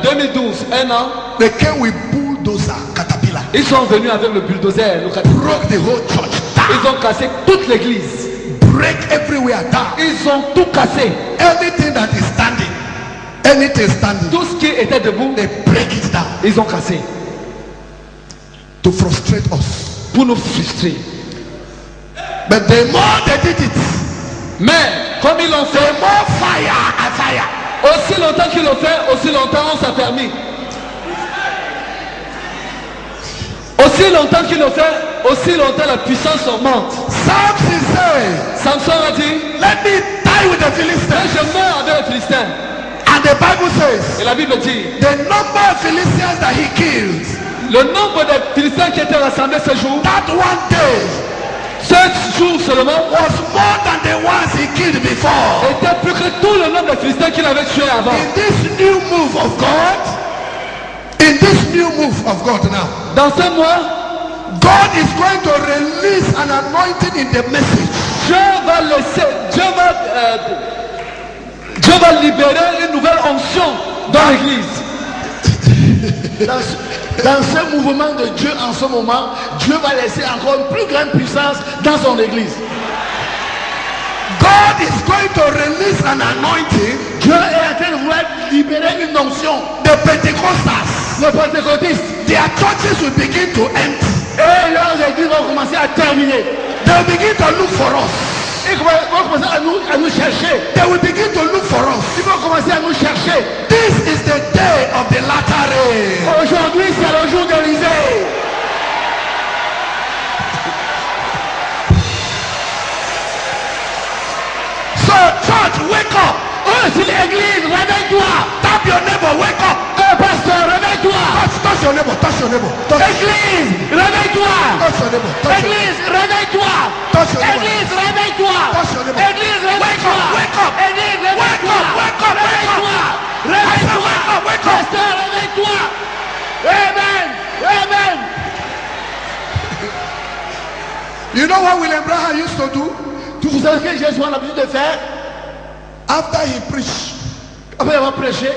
2012, un an, they came with bulldozer, caterpillar, ils sont venus avec le bulldozer, le caterpillar. broke the whole church down, Ils ont cassé toute l'église. break everywhere down. Ils ont tout cassé. Anything that is standing, Tout ce qui était debout, they break it down ils ont cassé to frustrate us. pour nous frustrer. But the more they did it, Mais comme ils l'ont the fait, more fire and fire. aussi longtemps qu'ils l'ont fait, aussi longtemps on s'est permis. Aussi longtemps qu'ils l'ont fait, aussi longtemps la puissance augmente. Samson said, Samson a dit, let me die with the quand Philistines. je meurs avec les Philistins. And the Bible says, Et la Bible dit, the number of Philistines that he killed, le nombre de Philistins qui étaient rassemblés ce jour, that one day, 7 jours seulement, was more than the ones he killed before. était plus que tout le nombre de Philistins qu'il avait tués avant. In this new move of God now, Dans ce mois, God is going to release an anointing in the message. Dieu va laisser, Dieu va libérer une nouvelle onction dans l'église. Dans ce mouvement de Dieu en ce moment, Dieu va laisser encore une plus grande puissance dans son église. God is going to release an anointing. Dieu est en train de vouloir libérer une onction. The Pentecostals, Les pentecôtistes their churches will begin to empty. et leurs églises vont commencer à terminer. They will begin to look for us. Ils vont commencer à nous chercher. They will begin to look for us. Ils vont commencer à nous chercher. This is the day of the latter rain. Aujourd'hui, c'est le jour d'Élysée. So church, wake up. Oh, c'est l'église, réveille-toi. Tap your neighbor, wake up. Oh, pasteur, réveille-toi. Touch Touch your neighbor, touch your neighbor. Église, réveille-toi. Touch your neighbor, touch your neighbor. Église, réveille-toi. Touch your neighbor. Église, réveille-toi. Touch your neighbor. Église, réveille-toi. Wake up, Église, réveille-toi. wake up, wake up. Réveille-toi. Réveille-toi. Wake up, wake up. Pasteur, réveille-toi. Amen. Amen. You know what William Branham used to do? Vous savez ce que Jésus a l'habitude de faire? After he preached, Après avoir prêché,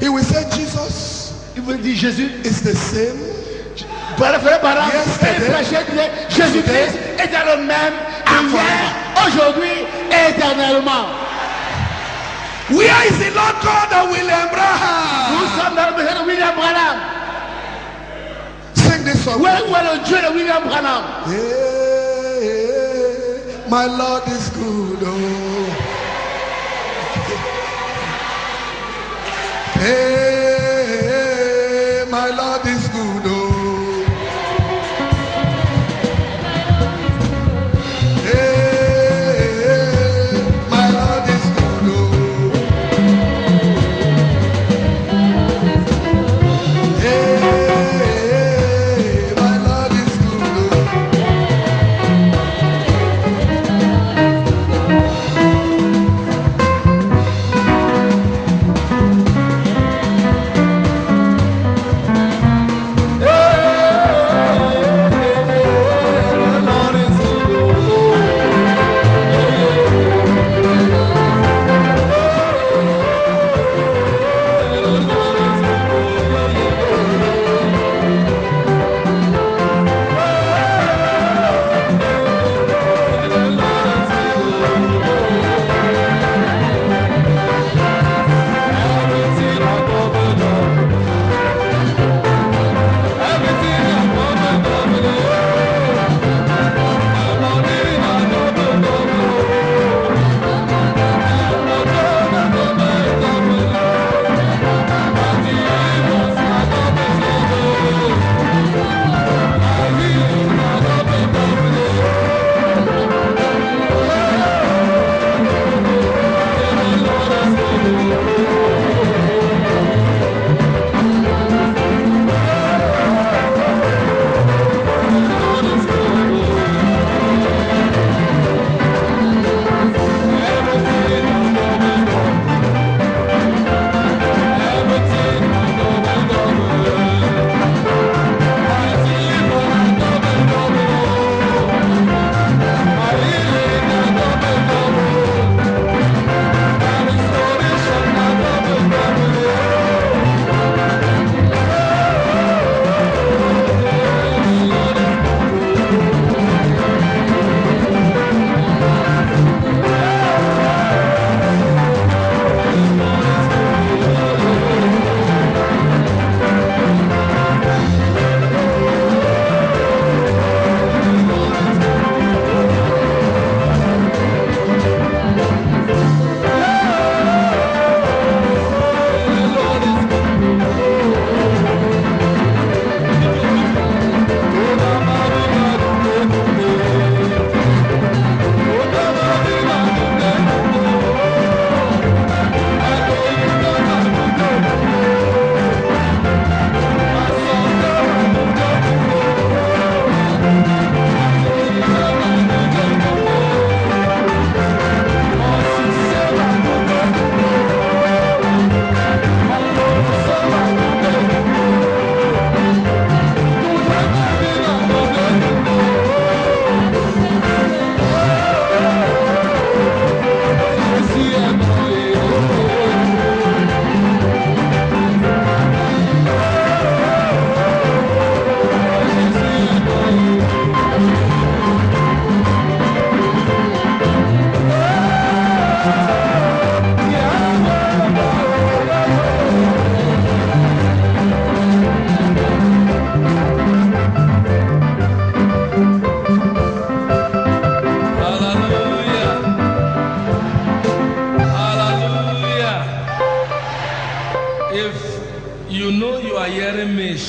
he will say Jesus il vous dit Jésus. is the same. Jésus-Christ est le même hier, aujourd'hui et éternellement. Where is the Lord God of William Nous Branham? sommes dans le besoin de William Branham. Sing this song. Où est le Dieu de William Branham? Hey, my Lord is good. Oh. Hey, my Lord is good. Oh. Hey, my Lord is good. Oh. Hey, my Lord is good. Oh.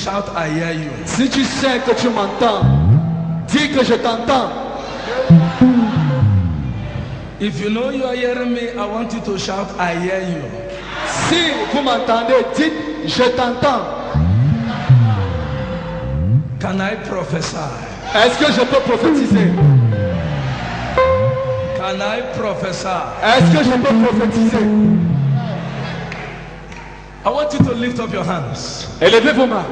shout, I hear you. Si tu sais que tu m'entends, dis que je t'entends. If you know you are hearing me, I want you to shout, I hear you. Si vous m'entendez, dites je t'entends. Can I prophesy? Est-ce que je peux prophétiser? Can I prophesy? Est-ce que je peux prophétiser? I want you to lift up your hands. Élevez vos mains.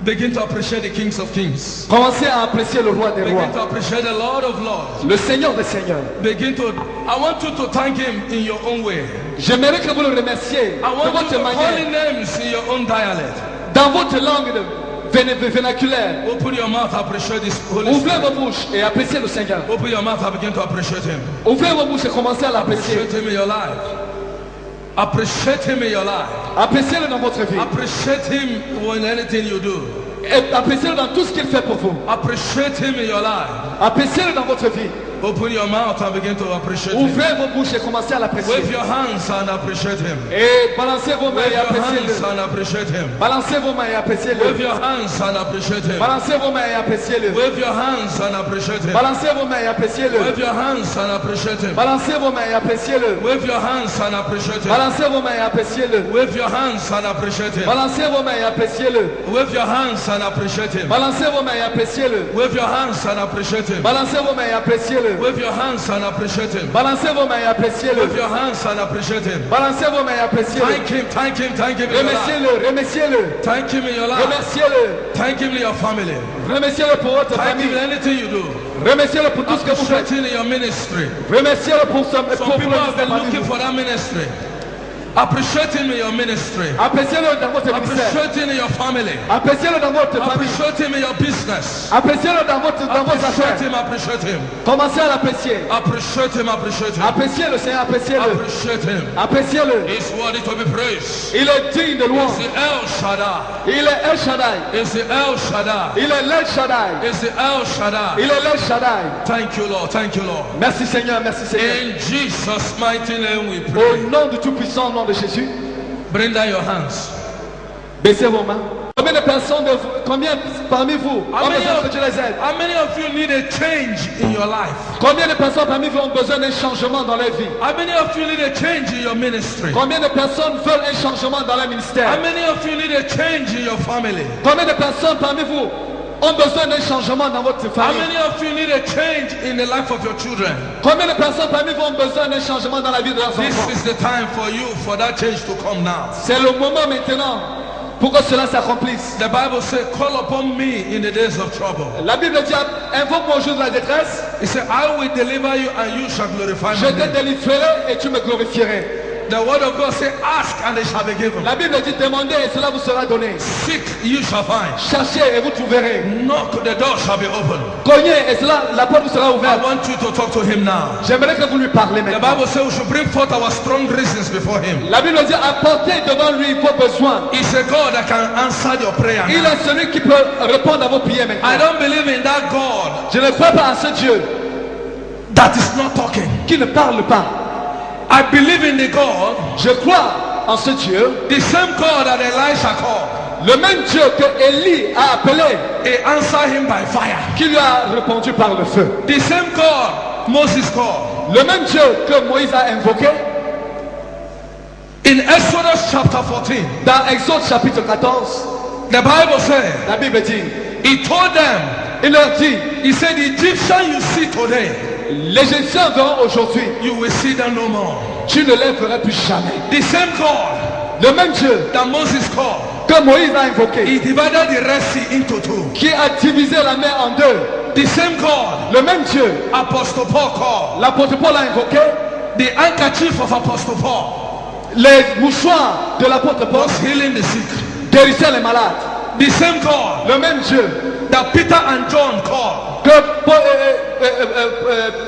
Begin to appreciate the Kings of Kings. Commencez à apprécier le roi des rois, Begin to appreciate the Lord of Lords. le Seigneur des seigneurs. Begin to. I want you to thank Him in your own way. J'aimerais que vous le remerciez I de want you votre to call manière, His names in your own dialect. dans votre langue vernaculaire. Open your mouth, appreciate this Holy Ouvrez Spirit. vos bouches et appréciez le Seigneur. Open your mouth and begin to appreciate Him. Ouvrez vos bouches et commencez à l'apprécier. Appreciate Him in your life. Appreciate Him in your life. Appréciez-le dans votre vie. Appreciate Him in anything you do. Et appréciez-le dans tout ce qu'il fait pour vous. Appreciate Him in your life. Appréciez-le dans votre vie. Open your mouth and begin to appreciate Him. Ouvrez vos bouches et commencez à l'apprécier. Wave your hands and appreciate Him. Et balancez vos mains Wave et your hands appréciez-le. and appreciate Him. Balancez vos mains et Wave appréciez-le. your hands and appreciate Him. Balancez vos mains et appréciez-le. Wave your hands and appreciate Him. Balancez vos mains et appréciez-le. Wave your hands and appreciate Him. Balancez vos mains et appréciez-le. Wave your hands and appreciate Him. Balancez vos mains et appréciez-le. Wave your hands and appreciate Him. Balancez vos mains et appréciez-le. Wave your hands and appreciate Him. Balancez vos mains et appréciez-le. Wave your hands and appreciate Him. Balancez vos mains et appréciez-le. Wave your hands and appreciate Him. Balancez vos mains et appréciez-le. Wave your hands and appreciate Him. Balancez vos mains et appréciez-le. Thank Him, thank Him, thank Him in your life. Remerciez-le, remerciez-le. Thank Him in your life. Remerciez-le. Thank Him in your family. Remerciez-le pour votre Thank Him in famille. anything you do. Remerciez-le pour tout ce que vous faites. Appreciate Him in your ministry. Remerciez-le pour Some le people have been ministère. looking for that ministry. Appreciate Him in your ministry. Appréciez-le dans votre ministère. Appreciate Him in your family. Appréciez-le dans votre famille. Appreciate Him in your business. Appréciez-le dans vos Appreciate affaires. Him, appreciate Him. Commencez à l'apprécier. Appreciate Him, appreciate Him. Appréciez le Seigneur, appréciez-le. Appreciate Him. Appréciez-le. He's worthy to be praised. Il est digne de louange. He's the El Shaddai. Il est El Shaddai. He's the El Shaddai. Il est l'El Shaddai. He's the El Shaddai. Il est l'El Shaddai. Thank you, Lord. Thank you, Lord. Merci Seigneur, merci Seigneur. In Jesus' mighty name we Au pray. nom du Tout-Puissant, au nom de Jésus, Bring down your hands. baissez vos mains. Combien de personnes, combien parmi vous ont besoin que Dieu les aide? How many of you need a change in your life? Combien de personnes parmi vous ont besoin d'un changement dans leur vie? How many of you need a change in your ministry? Combien de personnes veulent un changement dans leur How ministère? many of you need a change in your family? Combien de personnes parmi vous ont besoin d'un changement dans votre How famille? many of you need a change in the life of your children? Combien de personnes parmi vous ont besoin d'un changement dans la vie de leurs This enfants? is the time for you for that change to come now. C'est le moment maintenant pour que cela s'accomplisse. The Bible says, call upon me in the days of trouble. La Bible dit, invoque-moi au jour de la détresse, He said, I will deliver you and you shall glorify je me. te délivrerai et tu me glorifierai. The word of God says, ask and they shall be given. La Bible dit, demandez et cela vous sera donné. Seek, you shall find. Cherchez et vous trouverez. Knock, the door shall be open. Cognez et cela, la porte vous sera I ouverte. want you to talk to him now. J'aimerais que vous lui parlez The maintenant. Bible says we should bring forth our strong reasons before him. La Bible dit, apportez devant lui vos besoins. He's a God that can answer your prayer Il now. est celui qui peut répondre à vos prières I maintenant. don't believe in that God Je ne crois pas à ce Dieu that is not talking. qui ne parle pas. I believe in the God, Je crois en ce Dieu, the same God that Elisha called. le même Dieu que Élie a appelé, He answered him by fire. qui lui a répondu par le feu. The same God Moses called. Le même Dieu que Moïse a invoqué, In Exodus chapter 14, dans Exode chapitre 14, the Bible said, la Bible dit, he told them, il leur dit, he said, the Egyptian you see today, les Égyptiens verront aujourd'hui, you will see them no more. tu ne les verras plus jamais. The same God Le même Dieu that Moses called, que Moïse a invoqué, he divided the Red Sea into two. qui a divisé la mer en deux, The same God le même Dieu, Apostle Paul called, l'apôtre Paul a invoqué, the handkerchief of Apostle Paul les mouchoirs de l'apôtre Paul was healing the sick. guérissaient les malades. The same God Le même Dieu that Peter and John called que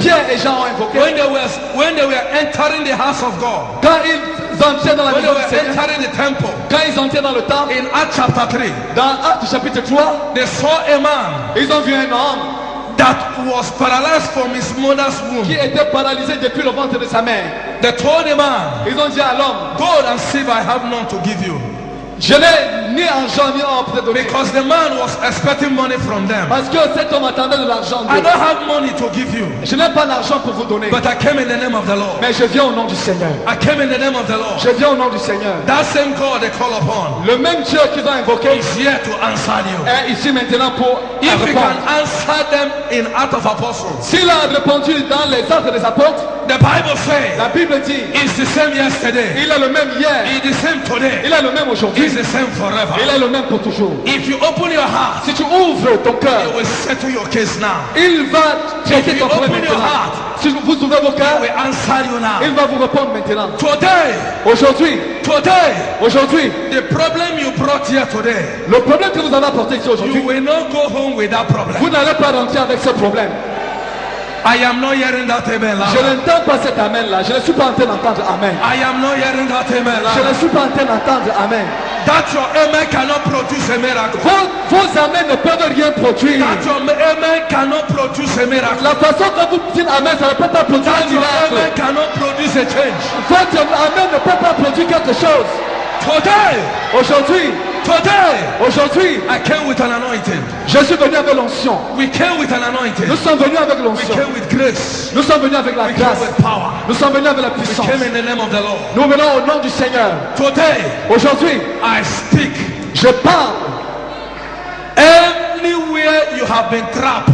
Pierre et Jean ont invoqué, when they were entering the house of God, quand ils entraient dans la when they maison du were Seigneur, entering the temple. quand ils entraient dans le temple, In Acts chapter 3, dans Actes chapitre 3, they saw a man ils ont vu un homme that was paralyzed from his mother's womb. qui était paralysé depuis le ventre de sa mère. They told the man, Ils ont dit à l'homme, go and see if I have none to give you. Je n'ai ni argent ni or pour te donner. Because the man was expecting money from them. Parce que cet homme attendait de l'argent I d'eux. don't have money to give you, Je n'ai pas d'argent pour vous donner. but I came in the name of the Lord. Mais je viens au nom du Seigneur. I came in the name of the Lord. Je viens au nom du Seigneur. That same God they call upon Le même Dieu qu'ils ont invoqué is here to answer you. est ici maintenant pour If he répondre. can answer them in Acts of Apostles, S'il a répondu dans les actes des apôtres, the Bible says la Bible dit it's the same yesterday, il est le même hier, it's the same today, il est le même aujourd'hui, it's the same il forever. est le même pour toujours. If you open your heart, Si tu ouvres ton it cœur, will settle your case now. il va traiter If ton you problème open your maintenant. heart, Si vous ouvrez vos It cœurs, will answer you now. il va vous répondre maintenant. Today, Aujourd'hui, the problem you brought here today, le problème que vous avez apporté ici you aujourd'hui, will not go home with that problem. vous n'allez pas rentrer avec ce problème. I am not hearing that amen Je loud. n'entends pas cet amen là. Je ne suis pas en train d'entendre amen. I am not hearing that amen Je ne loud. suis pas en train d'entendre amen. That your amen cannot produce a miracle. Vos amens ne peuvent rien produire. That your amen cannot produce a miracle. La façon que vous dites amen, ça ne peut pas produire That un your miracle. amen cannot produce a change. Votre amen ne peut pas produire quelque chose. Today, Aujourd'hui, I came with an anointing. je suis venu avec l'onction. We came with an anointing. Nous sommes venus avec We l'onction. came with grace. Nous sommes venus avec la We came grâce. with power. Nous sommes venus avec la We puissance. came in the name of the Lord. Nous venons au nom du Seigneur. Today, Aujourd'hui, I speak. je parle. Anywhere you have been trapped,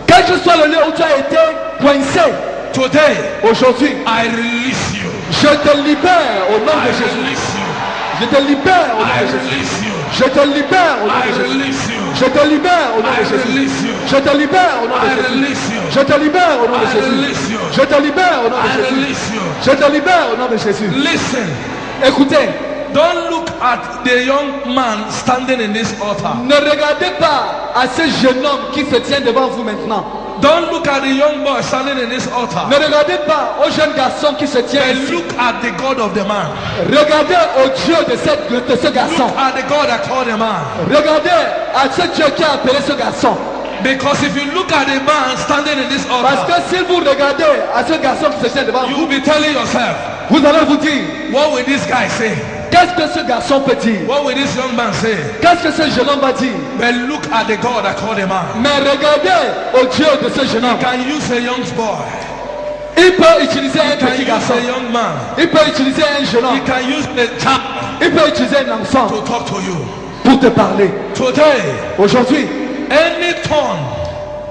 Quel que soit le lieu où tu as été coincé, today, aujourd'hui, I release you. je te libère au nom I de Jésus. release you. Je te libère au nom I de Jésus. release you. Je te libère au nom I de Jésus. release you. Je te libère au nom I de Jésus. release you. Je te libère au nom de I Jésus. release you. Je te libère au nom de I Jésus. release you. Je te libère au nom de I Jésus. release you. Je te libère au nom de Jésus. Listen, Écoutez, don't look at the young man standing in this altar. ne regardez pas à ce jeune homme qui se tient devant vous maintenant. Don't look at the young boy standing in this altar. Ne regardez pas au jeune garçon qui se tient But ici. look at the God of the man. Regardez au Dieu de ce garçon. Look at the God that called the man. Regardez à ce Dieu qui a appelé ce garçon. Because if you look at the man standing in this Parce altar, que si vous regardez à ce garçon qui se tient devant you vous, will be telling yourself, vous allez vous dire, what will this guy say? qu'est-ce que ce garçon peut dire? What will this young man say? Qu'est-ce que ce jeune homme va dire? But look at the God that called the man. Mais regardez au Dieu de ce jeune homme. Can use a young boy. Il peut utiliser un Can petit use garçon. a young man. Il peut utiliser un jeune He homme. can use a child Il peut utiliser un enfant to talk to you. pour te parler. Today, Aujourd'hui, any tongue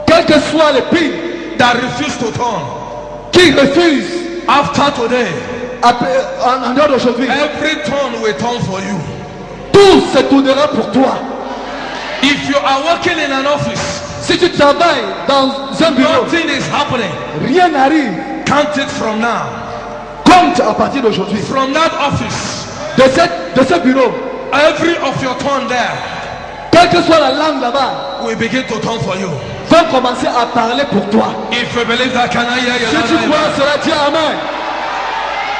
quel que soit le pays that refuse to turn, qui refuse after today, en dehors d'aujourd'hui, every tongue will turn for you. tout se tournera pour toi. If you are working in an office, Si tu travailles dans un bureau, nothing is happening. rien n'arrive. Count it from now. Compte à partir d'aujourd'hui. From that office, De ce bureau, every of your tongue there quelle que soit la langue là-bas, will begin to turn for you. va commencer à parler pour toi. If you believe that, can I hear you? Si tu crois cela, dis Amen.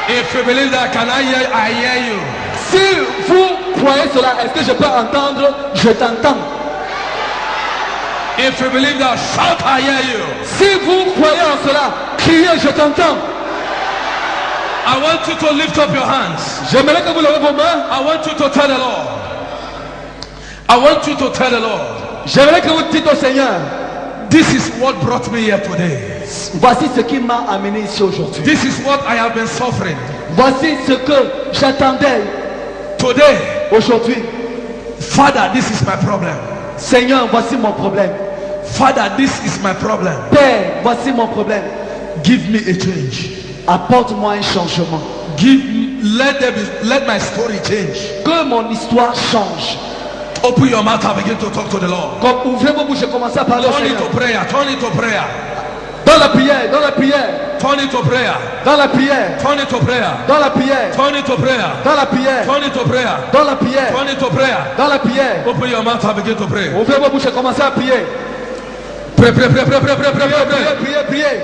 If you believe that, can I hear you? Si vous croyez cela, est-ce que je peux entendre? Je t'entends. If you believe that, shout, I hear you. Si vous croyez en cela, criez, je t'entends. I want you to lift up your hands. J'aimerais que vous levez vos mains. I want you to tell the Lord. I want you to tell the Lord. J'aimerais que vous dites au Seigneur, This is what brought me here today. voici ce qui m'a amené ici aujourd'hui. This is what I have been suffering. Voici ce que j'attendais Today, aujourd'hui. Father, this is my problem. Seigneur, voici mon problème. Father, this is my problem. Père, voici mon problème. Give me a change. Apporte-moi un changement. Let my story change. Que mon histoire change. Open your mouth and begin to talk to the Lord. Comme ouvrez vos bouches et commencez à parler au Turn it Seigneur. to prayer. Turn it to prayer. Dans la prière, dans la prière, Turn it to prayer. dans la prière, Turn it to prayer. dans la prière, Turn it to prayer. dans la prière, Turn it to prayer. dans la prière, Turn it to prayer. dans la prière. Open your mouth and begin to pray. Ouvrez vos bouches et commencez à prier. Pray, pray, pray, pray, pray, pray, pray, pray, pray. Priez, priez.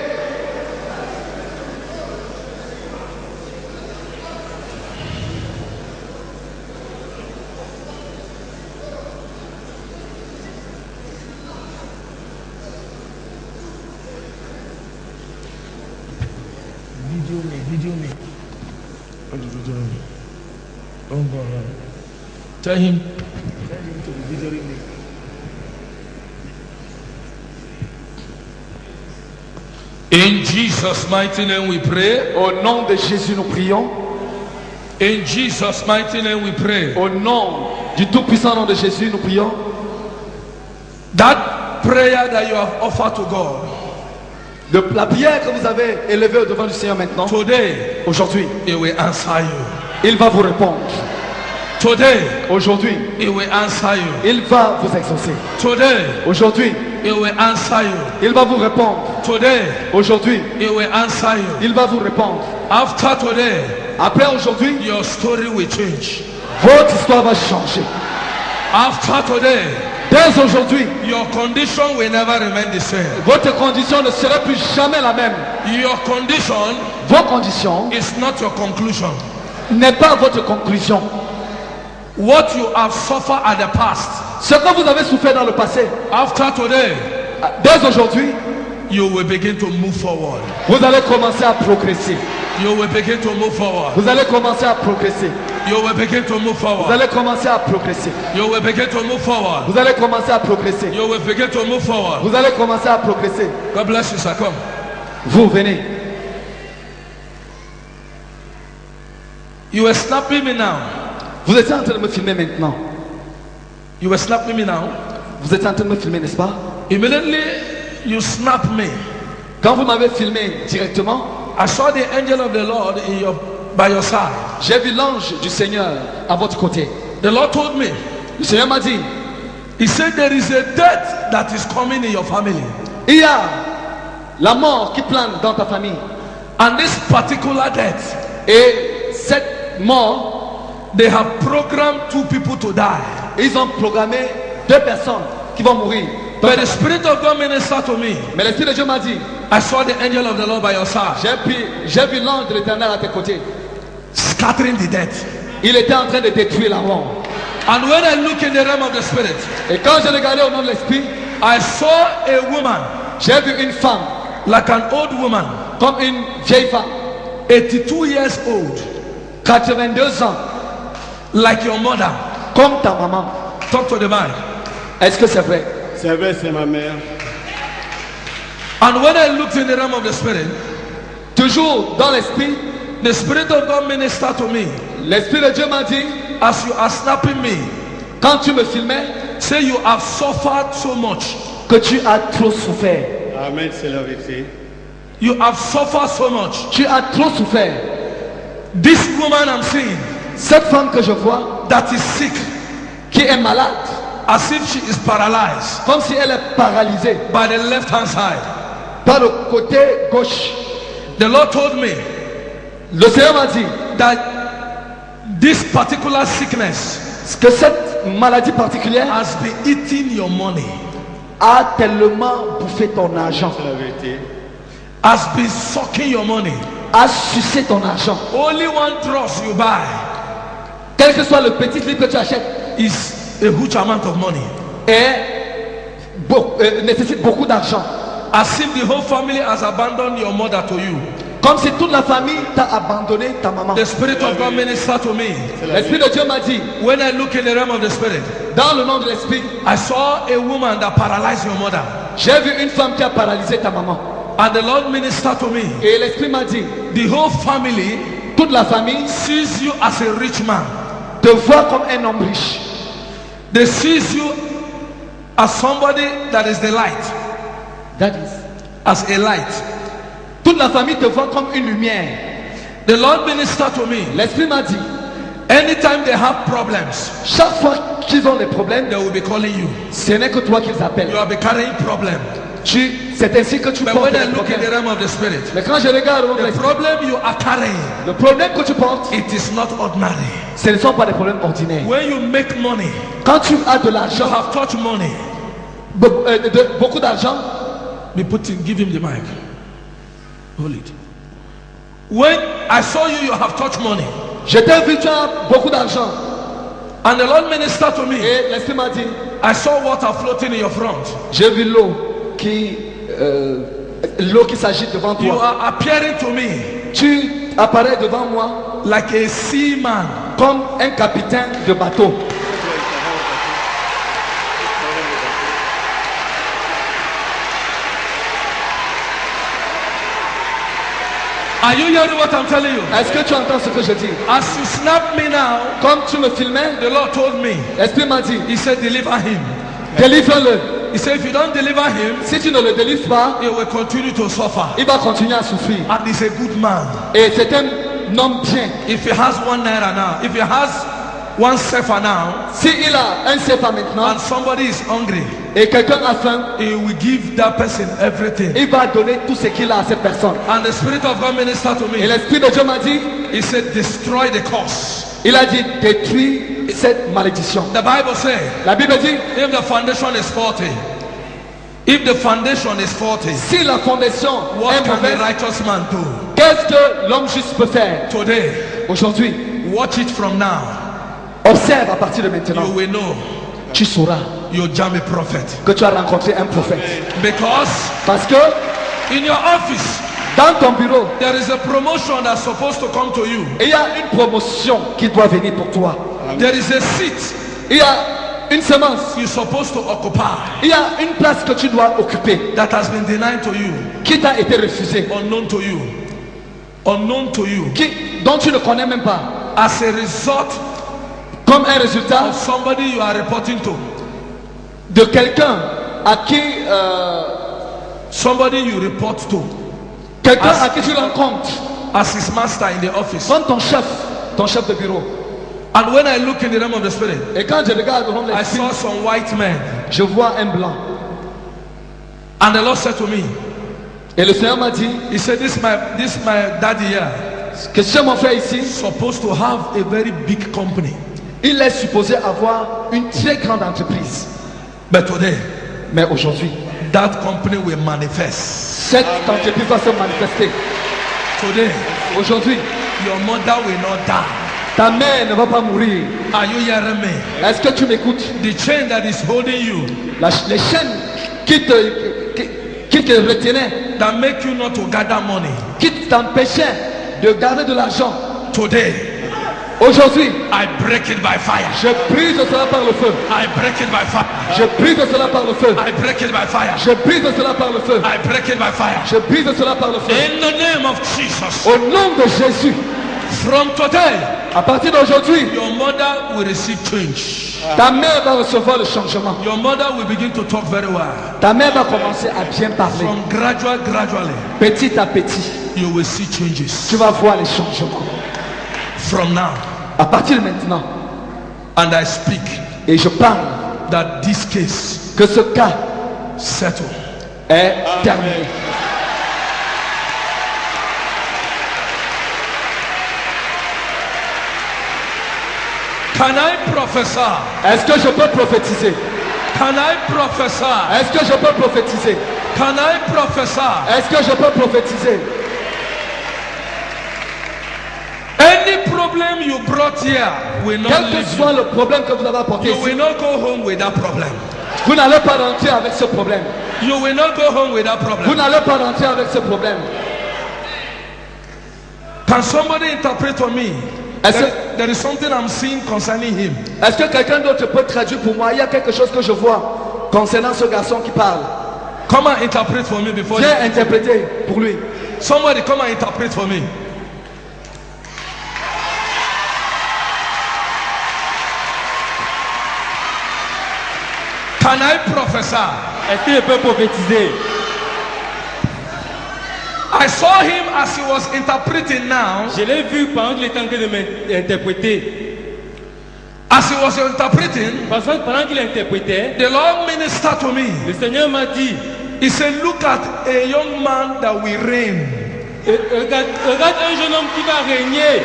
Video me. Don't bother. Tell him to be videoing me. In Jesus' mighty name we pray. Au nom de Jésus, nous prions. In Jesus' mighty name we pray. Au nom du tout-puissant nom de Jésus, nous prions. That prayer that you have offered to God La prière que vous avez élevée au devant du Seigneur maintenant, today, aujourd'hui, He will answer you. il va vous répondre. Today, Aujourd'hui, He will answer you. il va vous exaucer. Today, Aujourd'hui, He will answer you. il va vous répondre. Today, Aujourd'hui, He will answer you. il va vous répondre. After today, Après aujourd'hui, your story will change. votre histoire va changer. After today, Dès aujourd'hui, your condition will never remain the same. votre condition ne sera plus jamais la même. Your condition Vos conditions is not your conclusion. n'est pas votre conclusion. What you have suffered at the past, Ce que vous avez souffert dans le passé, after today, dès aujourd'hui, you will begin to move forward. vous allez commencer à progresser. You will begin to move forward. Vous allez commencer à progresser. You will begin to move Vous forward. allez commencer à progresser. You will begin to move forward. Vous allez commencer à progresser. You will begin to move forward. Vous allez commencer à progresser. God bless you, sir. Come. Vous venez. You were snapping me now. Vous êtes en train de me filmer maintenant. You were snapping me now. Vous êtes en train de me filmer, n'est-ce pas? Immediately, you snap me. Quand vous m'avez filmé directement, I saw the angel of the Lord by your side. j'ai vu l'ange du Seigneur à votre côté. The Lord told me, Le Seigneur m'a dit, He said there is a death that is coming in your family. il y a la mort qui plane dans ta famille. And this particular death, Et cette mort, they have programmed 2 people to die. ils ont programmé 2 personnes qui vont mourir. But the Spirit of God ministered to me. Mais l'Esprit de Dieu m'a dit, I saw the angel of the Lord by your side, j'ai vu l'ange de l'Éternel à tes côtés. scattering the death. Il était en train de détruire la mort. And when I look in the realm of the Spirit, Et quand je regardais au nom de l'Esprit, I saw a woman, j'ai vu une femme, like an old woman, comme une vieille femme, 82 years old, 82 ans, like your mother. comme ta maman. Talk to the man. Est-ce que c'est vrai? C'est vrai, c'est ma mère. And when I looked in the realm of the Spirit, Toujours dans l'Esprit, the Spirit of God ministered to me. l'Esprit de Dieu m'a dit, As you are snapping me, quand tu me filmais, say you have suffered so much. que tu as trop souffert. Amen, c'est la vérité. You have suffered so much. Tu as trop souffert. This woman I'm seeing Cette femme que je vois, that is sick, qui est malade, as if she is paralyzed comme si elle est paralysée, by the left hand side. par le côté gauche. The Lord told me Le Seigneur m'a dit that this particular sickness que cette maladie particulière has been eating your money, a tellement bouffé ton argent, C'est la vérité. has been sucking your money. a sucé ton argent. Only one dross you buy Quel que soit le petit livre que tu achètes, is a huge amount of money. nécessite beaucoup d'argent. As if the whole family has abandoned your mother to you. Comme si toute la famille t'a abandonné ta maman. The Spirit of God ministered to me. L'Esprit de Dieu m'a dit, When I look in the realm of the Spirit, dans le nom de l'Esprit, I saw a woman that paralyzed your mother. j'ai vu une femme qui a paralysé ta maman. And the Lord ministered to me. Et l'Esprit m'a dit, The whole family toute la famille sees you as a rich man. te voit comme un homme riche. They sees you as somebody that is the light, That is, as a light. toute la famille te voit comme une lumière. The Lord ministered to me. L'Esprit m'a dit, Anytime they have problems, chaque fois qu'ils ont des problèmes, they will be calling you. ce n'est que toi qu'ils appellent. You will be carrying problem. C'est ainsi que tu But portes when I les look in the problèmes. realm of the Spirit, Mais quand je regarde au nom de the l'Esprit, problem you are carrying, le problème que tu portes, it is not ordinary. ce ne sont pas des problèmes ordinaires. When you make money, Quand tu as de you l'argent, have touched money. beaucoup d'argent, Give him the mic. Hold it. When I saw you, you have touched money. je t'ai vu, tu as beaucoup d'argent. And the Lord ministered to me. Et l'Esprit m'a dit, I saw water floating in your front. j'ai vu l'eau qui s'agite devant You toi. are appearing to me Tu apparais devant moi like a seaman comme un capitaine de bateau. Are you hearing what I'm telling you? Est-ce que tu entends ce que je dis? As you snap me now, Comme tu me filmais, the Lord told me, l'Esprit m'a dit, He said, deliver him. délivre-le. He said, if you don't deliver him, Si tu ne le délivres pas, he will continue to suffer. il va continuer à souffrir. And he's a good man. Et c'est un homme bien. If he has 1 naira now, if he has 1 sefer now, S'il a un CFA maintenant and somebody is hungry, et quelqu'un a faim, he will give that person everything. il va donner tout ce qu'il a à cette personne. And the Spirit of God ministered to Et me. l'Esprit de Dieu m'a dit, He said, destroy the curse. il a dit, détruis cette malédiction. The Bible says, La Bible dit, if the foundation is faulty, if the foundation is faulty, si la fondation what est can the mauvaise, righteous man do? qu'est-ce que l'homme juste peut faire? Today, Aujourd'hui, watch it from now. observe à partir de maintenant. You will know Tu sauras you're jam a prophet. que tu as rencontré un prophète. Because Parce que in your office, dans ton bureau, there is a promotion that's supposed to come to you. il y a une promotion qui doit venir pour toi. There is a seat Il y a une semence. you're supposed to occupy Il y a une place que tu dois occuper that has been denied to you, qui t'a été refusée, unknown to you, unknown to you, dont tu ne connais même pas. as a result Comme un résultat of somebody you are reporting to, de quelqu'un à qui somebody you report to, quelqu'un As- à qui tu rencontres, as his master in the office. comme ton chef de bureau. And when I look in the realm of the spirit, Et quand je regarde dans I l'esprit, saw some white men, je vois un blanc. and the Lord said to me, Et le Seigneur m'a dit He said, this my daddy here que ce mon frère ici, supposed to have a very big company, il est supposé avoir une très grande entreprise. but today Mais aujourd'hui, that company will manifest. cette entreprise va se manifester. Today Aujourd'hui, your mother will not die. ta mère ne va pas mourir. Are you hearing me? Est-ce que tu m'écoutes? The chain that is holding you, Les chaînes qui te retenaient, that make you not to gather money, qui t'empêchaient de garder de l'argent, today aujourd'hui, I break it by fire. je brise cela par le feu. I break it by fire. Je brise cela par le feu. I break it by fire. Je brise cela par le feu. I break it by fire. Je brise cela par le feu. In the name of Jesus, Au nom de Jésus, from today, à partir d'aujourd'hui, your mother will receive change. ta mère va recevoir le changement. Your mother will begin to talk very well. Ta mère va commencer à bien parler. From gradually, Petit à petit, you will see changes. tu vas voir les changements. From now, À partir de maintenant, and I speak et je parle that this case que ce cas settle. est terminé. Can I prophesy? Est-ce que je peux prophétiser? Can I prophesy? Est-ce que je peux prophétiser? Can I prophesy? Est-ce que je peux prophétiser? Any problem you brought here will not Quel que leave soit you. le problème que vous avez apporté You ici, will not go home with that problem. vous n'allez pas rentrer avec ce problème. You will not go home with that Vous problem. n'allez pas rentrer avec ce problème. Can somebody interpret for me? Est-ce There is something I'm seeing concerning him. est-ce que quelqu'un d'autre peut traduire pour moi? Il y a quelque chose que je vois concernant ce garçon qui parle. Come and interpret for me before you. Viens interpréter pour lui. Somebody come and interpret for me. Can I prophesy? Est-ce que je peux prophétiser? I saw him as he was interpreting now. Je l'ai vu pendant qu'il était en train de m'interpréter. As he was interpreting, Parce que pendant qu'il interprétait, the Lord ministered to me. le Seigneur m'a dit, He said, look at a young man that will reign. regarde un jeune homme qui va régner.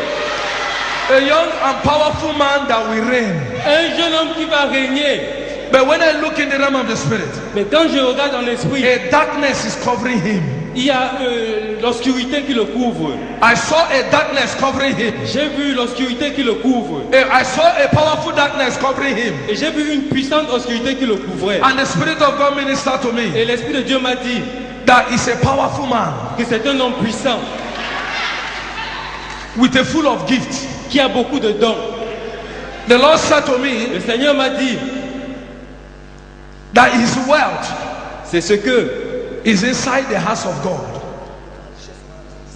A young and powerful man that will reign. Un jeune homme qui va régner. But when I look in the realm of the spirit, Mais quand je regarde dans l'esprit, a darkness is covering him. il y a l'obscurité qui le couvre. I saw a darkness covering him. J'ai vu l'obscurité qui le couvre. I saw a powerful darkness covering him. Et j'ai vu une puissante obscurité qui le couvrait. And the Spirit of God ministered to me Et l'Esprit de Dieu m'a dit that he's a powerful man que c'est un homme puissant with a full of gifts. qui a beaucoup de dons. The Lord said to me Le Seigneur m'a dit, that his wealth c'est ce que is inside the house of God.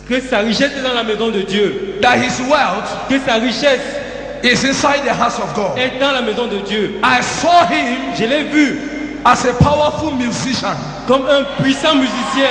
Que sa richesse est dans la maison de Dieu. That his wealth Que sa richesse is inside the house of God. est dans la maison de Dieu. I saw him Je l'ai vu as a powerful musician. comme un puissant musicien.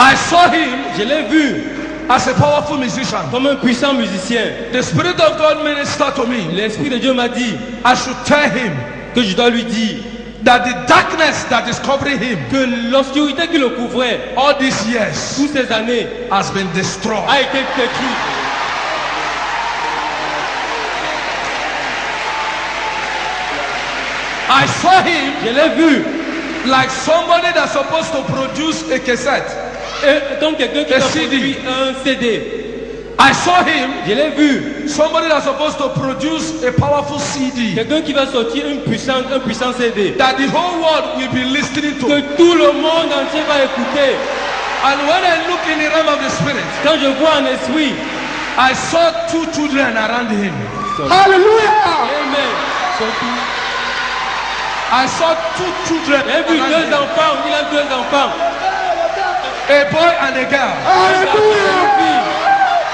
I saw him Je l'ai vu as a powerful musician. comme un puissant musicien. The Spirit of God ministered to me. L'Esprit de Dieu m'a dit I should tell him que je dois lui dire that the darkness that is covering him que l'obscurité qui le couvrait all these years toutes ces années has been destroyed. a été détruite. I saw him Je l'ai vu like somebody that's supposed to produce a cassette. comme quelqu'un qui Un a CD. produit un CD. I saw him Je l'ai vu somebody that's supposed to produce a powerful CD quelqu'un qui va sortir un puissant CD that the whole world will be listening to. que tout le monde entier va écouter. And when I look in the realm of the spirit, Quand je vois en esprit, I saw two children around him. Hallelujah. Amen. I saw two children J'ai vu around deux him. enfants, il a deux enfants. A boy and a girl. Hallelujah.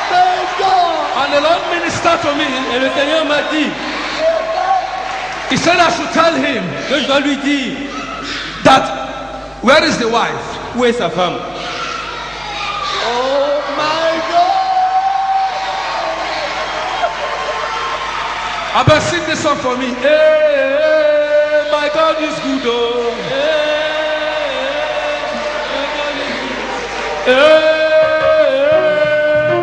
Praise God. And the Lord ministered to me. Et le Seigneur m'a dit He said I should tell him que je dois lui dire that where is the wife? où est sa femme. Oh my God. Abba, sing this song for me. Hey, my God is good. Oh. Hey, my God is good. Oh.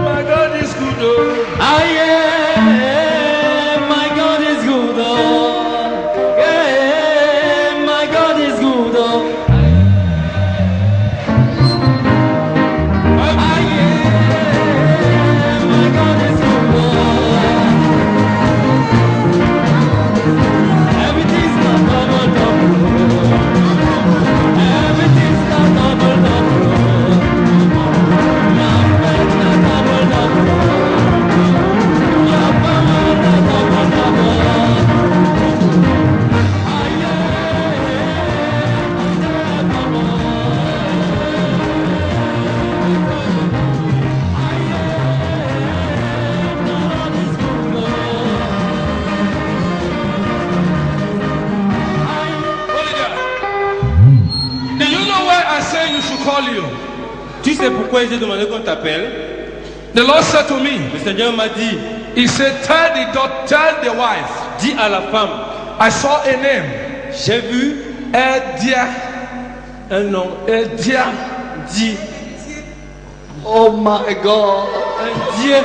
My God is good. Oh. Yeah, my God is good. Oh. My God is good. Oh. Everything's not double. Everything's not double. Do you know why I say you should call you? Tu sais pourquoi j'ai demandé qu'on t'appelle? The Lord said to me, Le Seigneur m'a dit, He said, tell the wife, dis à la femme, I saw a name. j'ai vu Edia. un nom, Edia. dit, Oh my God. un Dieu.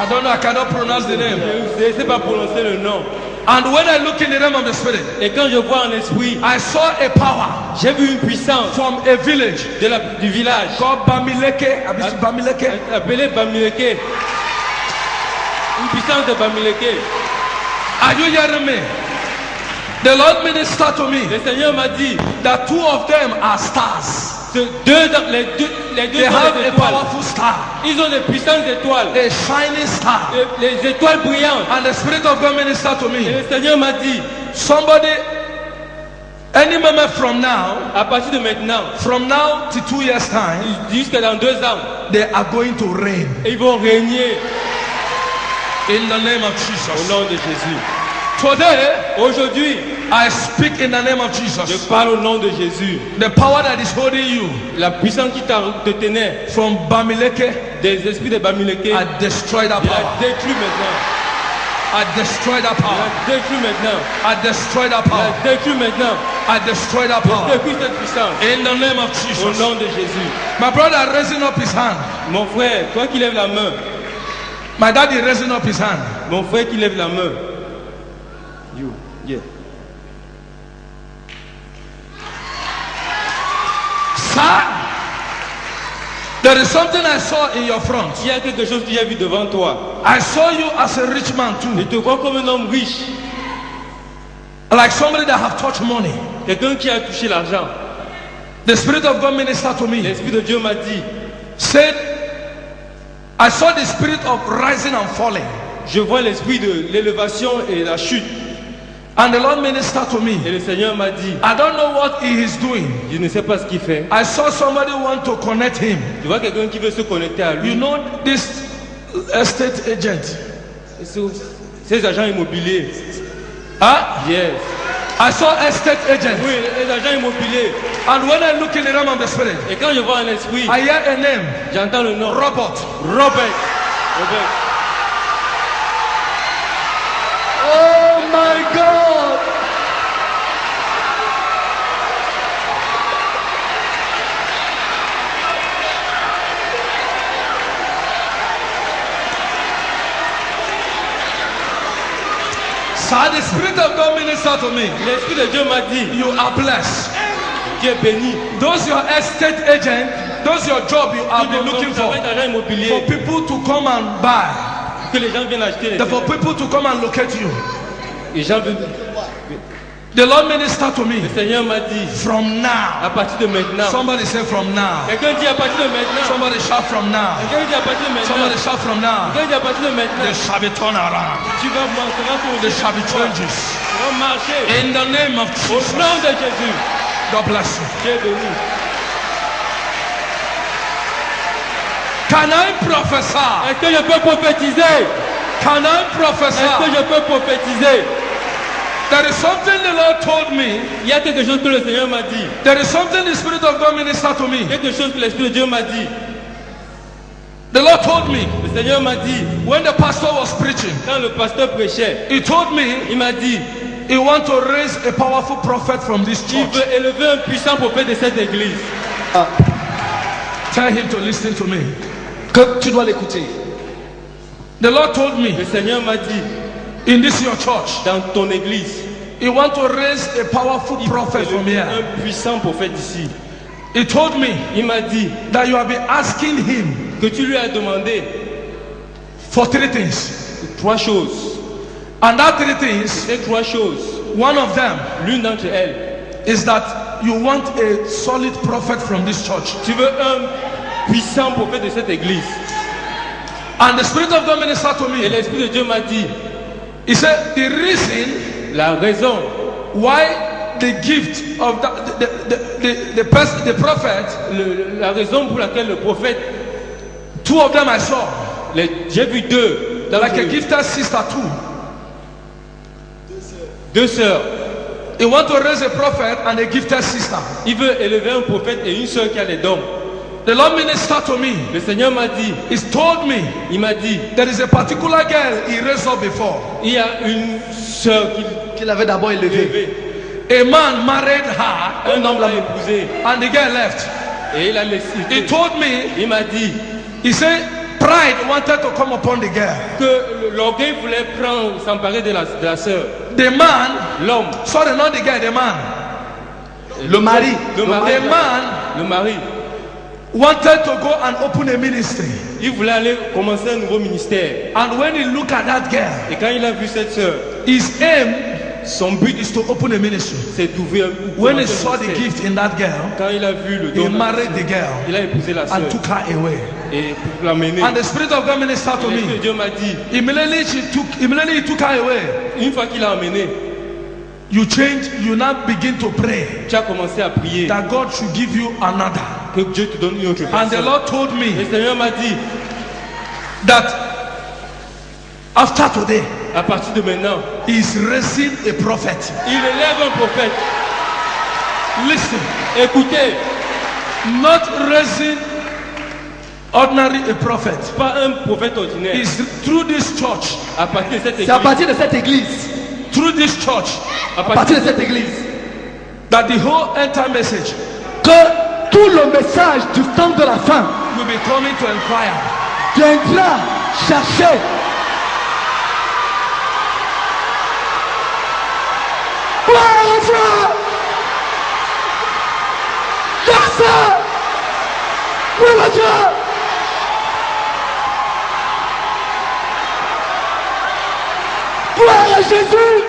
I don't know, I cannot pronounce the name. Je ne sais pas prononcer le nom. And when I look in the realm of the spirit, Et quand je vois en esprit, I saw a power j'ai vu une puissance from a village du village called Bamileke. Bamileke. appelée Bamileke. Une puissance de Bamileke. Are you hearing me? The Lord ministered to me Le Seigneur m'a dit, that two of them are stars. les deux They sont have des a étoiles. powerful star, Ils ont des puissantes étoiles. a shining star. Les étoiles brillantes. And the Spirit of God ministered to Et me. le Seigneur m'a dit, Somebody, any moment from now, à partir de maintenant, from now to 2 years' time, jusqu'à dans 2 ans, they are going to reign ils vont régner in the name of au Jesus. nom de Jésus. Today, Aujourd'hui, I speak in the name of je Jesus. parle au nom de Jésus. The power that is holding you La puissance qui te tenait from Bamileke, des esprits de Bamileke, I destroy that il a power. détruit maintenant. I destroy that Il power. a détruit maintenant. I destroy that Il power. a détruit maintenant. I destroy that power. Détruit cette puissance. In the name of Au Jesus. nom de Jésus. My brother raising up his hand. Mon frère, toi qui lèves la main. My daddy raising up his hand. Mon frère qui lève la main. You, yeah. Sir, there is something I saw in your front. Il y a quelque chose que j'ai vu devant toi. I saw you as a rich man Je too. te vois comme un homme riche. Like somebody that have touched money. Quelqu'un qui a touché l'argent. The Spirit of God ministered to me. L'Esprit de Dieu m'a dit, Said, I saw the spirit of rising and falling. Je vois l'esprit de l'élévation et la chute. And the Lord ministered to me. Et le Seigneur m'a dit, I don't know what he is doing. je ne sais pas ce qu'il fait. I saw somebody want to connect him. Je vois quelqu'un qui veut se connecter à lui. You know this estate agent? Ces agents immobiliers. Huh? Yes. I saw estate agent. Oui, les agents immobiliers. And when I look in the realm of the spirit, Et quand je vois un esprit, I hear a name, j'entends le nom. Robert. Robert. Oh my God! So the spirit of God ministered to me. L'esprit de Dieu m'a dit, You are blessed. tu es béni. Those your estate agent, those your job you have been looking for Agent immobilier, people to come and buy, que les gens viennent acheter. for people to come and locate you. Les gens veulent. The Lord ministered to me. Le Seigneur m'a dit, From now. à partir de maintenant. Somebody say from now. Quelqu'un dit à partir de maintenant. Somebody shout from now. Quelqu'un dit à partir de maintenant. Somebody shout from now. Quelqu'un dit à partir de maintenant. There shall be turn around. Tu vas marcher. There shall be changes. Tu vas marcher. In the name of Au Jesus. nom de Jésus. God bless you. Tu es béni. Can I prophesy? Est-ce que je peux prophétiser? Can I Est-ce que prophesy? je peux prophétiser? There is something the Lord told me. Il y a quelque chose que le Seigneur m'a dit. There is something the Spirit of God ministered to me. Quelque chose que l'Esprit de Dieu m'a dit. The Lord told me Le Seigneur m'a dit, when the pastor was preaching, quand le pasteur prêchait, he told me il m'a dit, he wants to raise a powerful prophet from this il church. veut élever un puissant prophète de cette église. Tell him to listen to me. Que tu dois l'écouter. The Lord told me Le Seigneur m'a dit, in this your church, dans ton église, he wants to raise a powerful prophet from élever here. un puissant prophète ici. He told me Il m'a dit that you have been asking him que tu lui as demandé for three things. 3 choses. And that three things, Ces 3 choses, one of them l'une d'entre elles, is that you want a solid prophet from this church. tu veux un puissant prophète de cette église. And the Spirit of God ministered to Et me. l'Esprit de Dieu m'a dit, He said the reason la raison why the gift of the prophet, la raison pour laquelle le prophète, two of them I saw, j'ai vu 2 like a gifted sister too. 2 sœurs. He want to raise a prophet and a gifted sister. Il veut élever un prophète et une sœur qui a les dons. The Lord ministered to me. Le Seigneur m'a dit, He's told me il m'a dit, there is a particular girl he raised up before. il y a une sœur Qu'il avait d'abord qu'il élevé. élevé. A man married her Un homme l'a épousée and the girl left. et il a laissé. He told me, Il m'a dit he said pride wanted to come upon the girl. que l'orgueil voulait s'emparer de la sœur. The man, L'homme, sorry, not the guy, the man. Le mari. le mari, The man le mari, wanted to go and open a ministry. il voulait aller commencer un nouveau ministère. And when he looked at that girl, Et quand il a vu cette sœur, his aim son but is to open a ministry. c'est d'ouvrir. When he commencer saw un the ministère. gift in that girl, Quand il a vu le he don, married the girl il a épousé la sœur and took her away. et pour l'amener. And the Spirit of God ministered to L'Esprit de me. Dieu m'a dit, Immediately he took her away. une fois qu'il a amené, You change, you now begin to pray tu as commencé à prier that God should give you another. que Dieu te donne une autre And the personne. Lord told Le me Seigneur m'a dit, that after today, à partir de maintenant, he is raising a prophet. il élève un prophète. Listen, Écoutez, not raising ordinary a prophet. pas un prophète ordinaire. It's through this church, À partir de cette C'est à église, partir de cette église. through this church, à À partir partir de de cette église. that the whole entire message Que tout le message du temps de la fin will be coming to inquire. viendra chercher. Gloire au frère. Yes, oui, mon Dieu. Gloire à Jésus.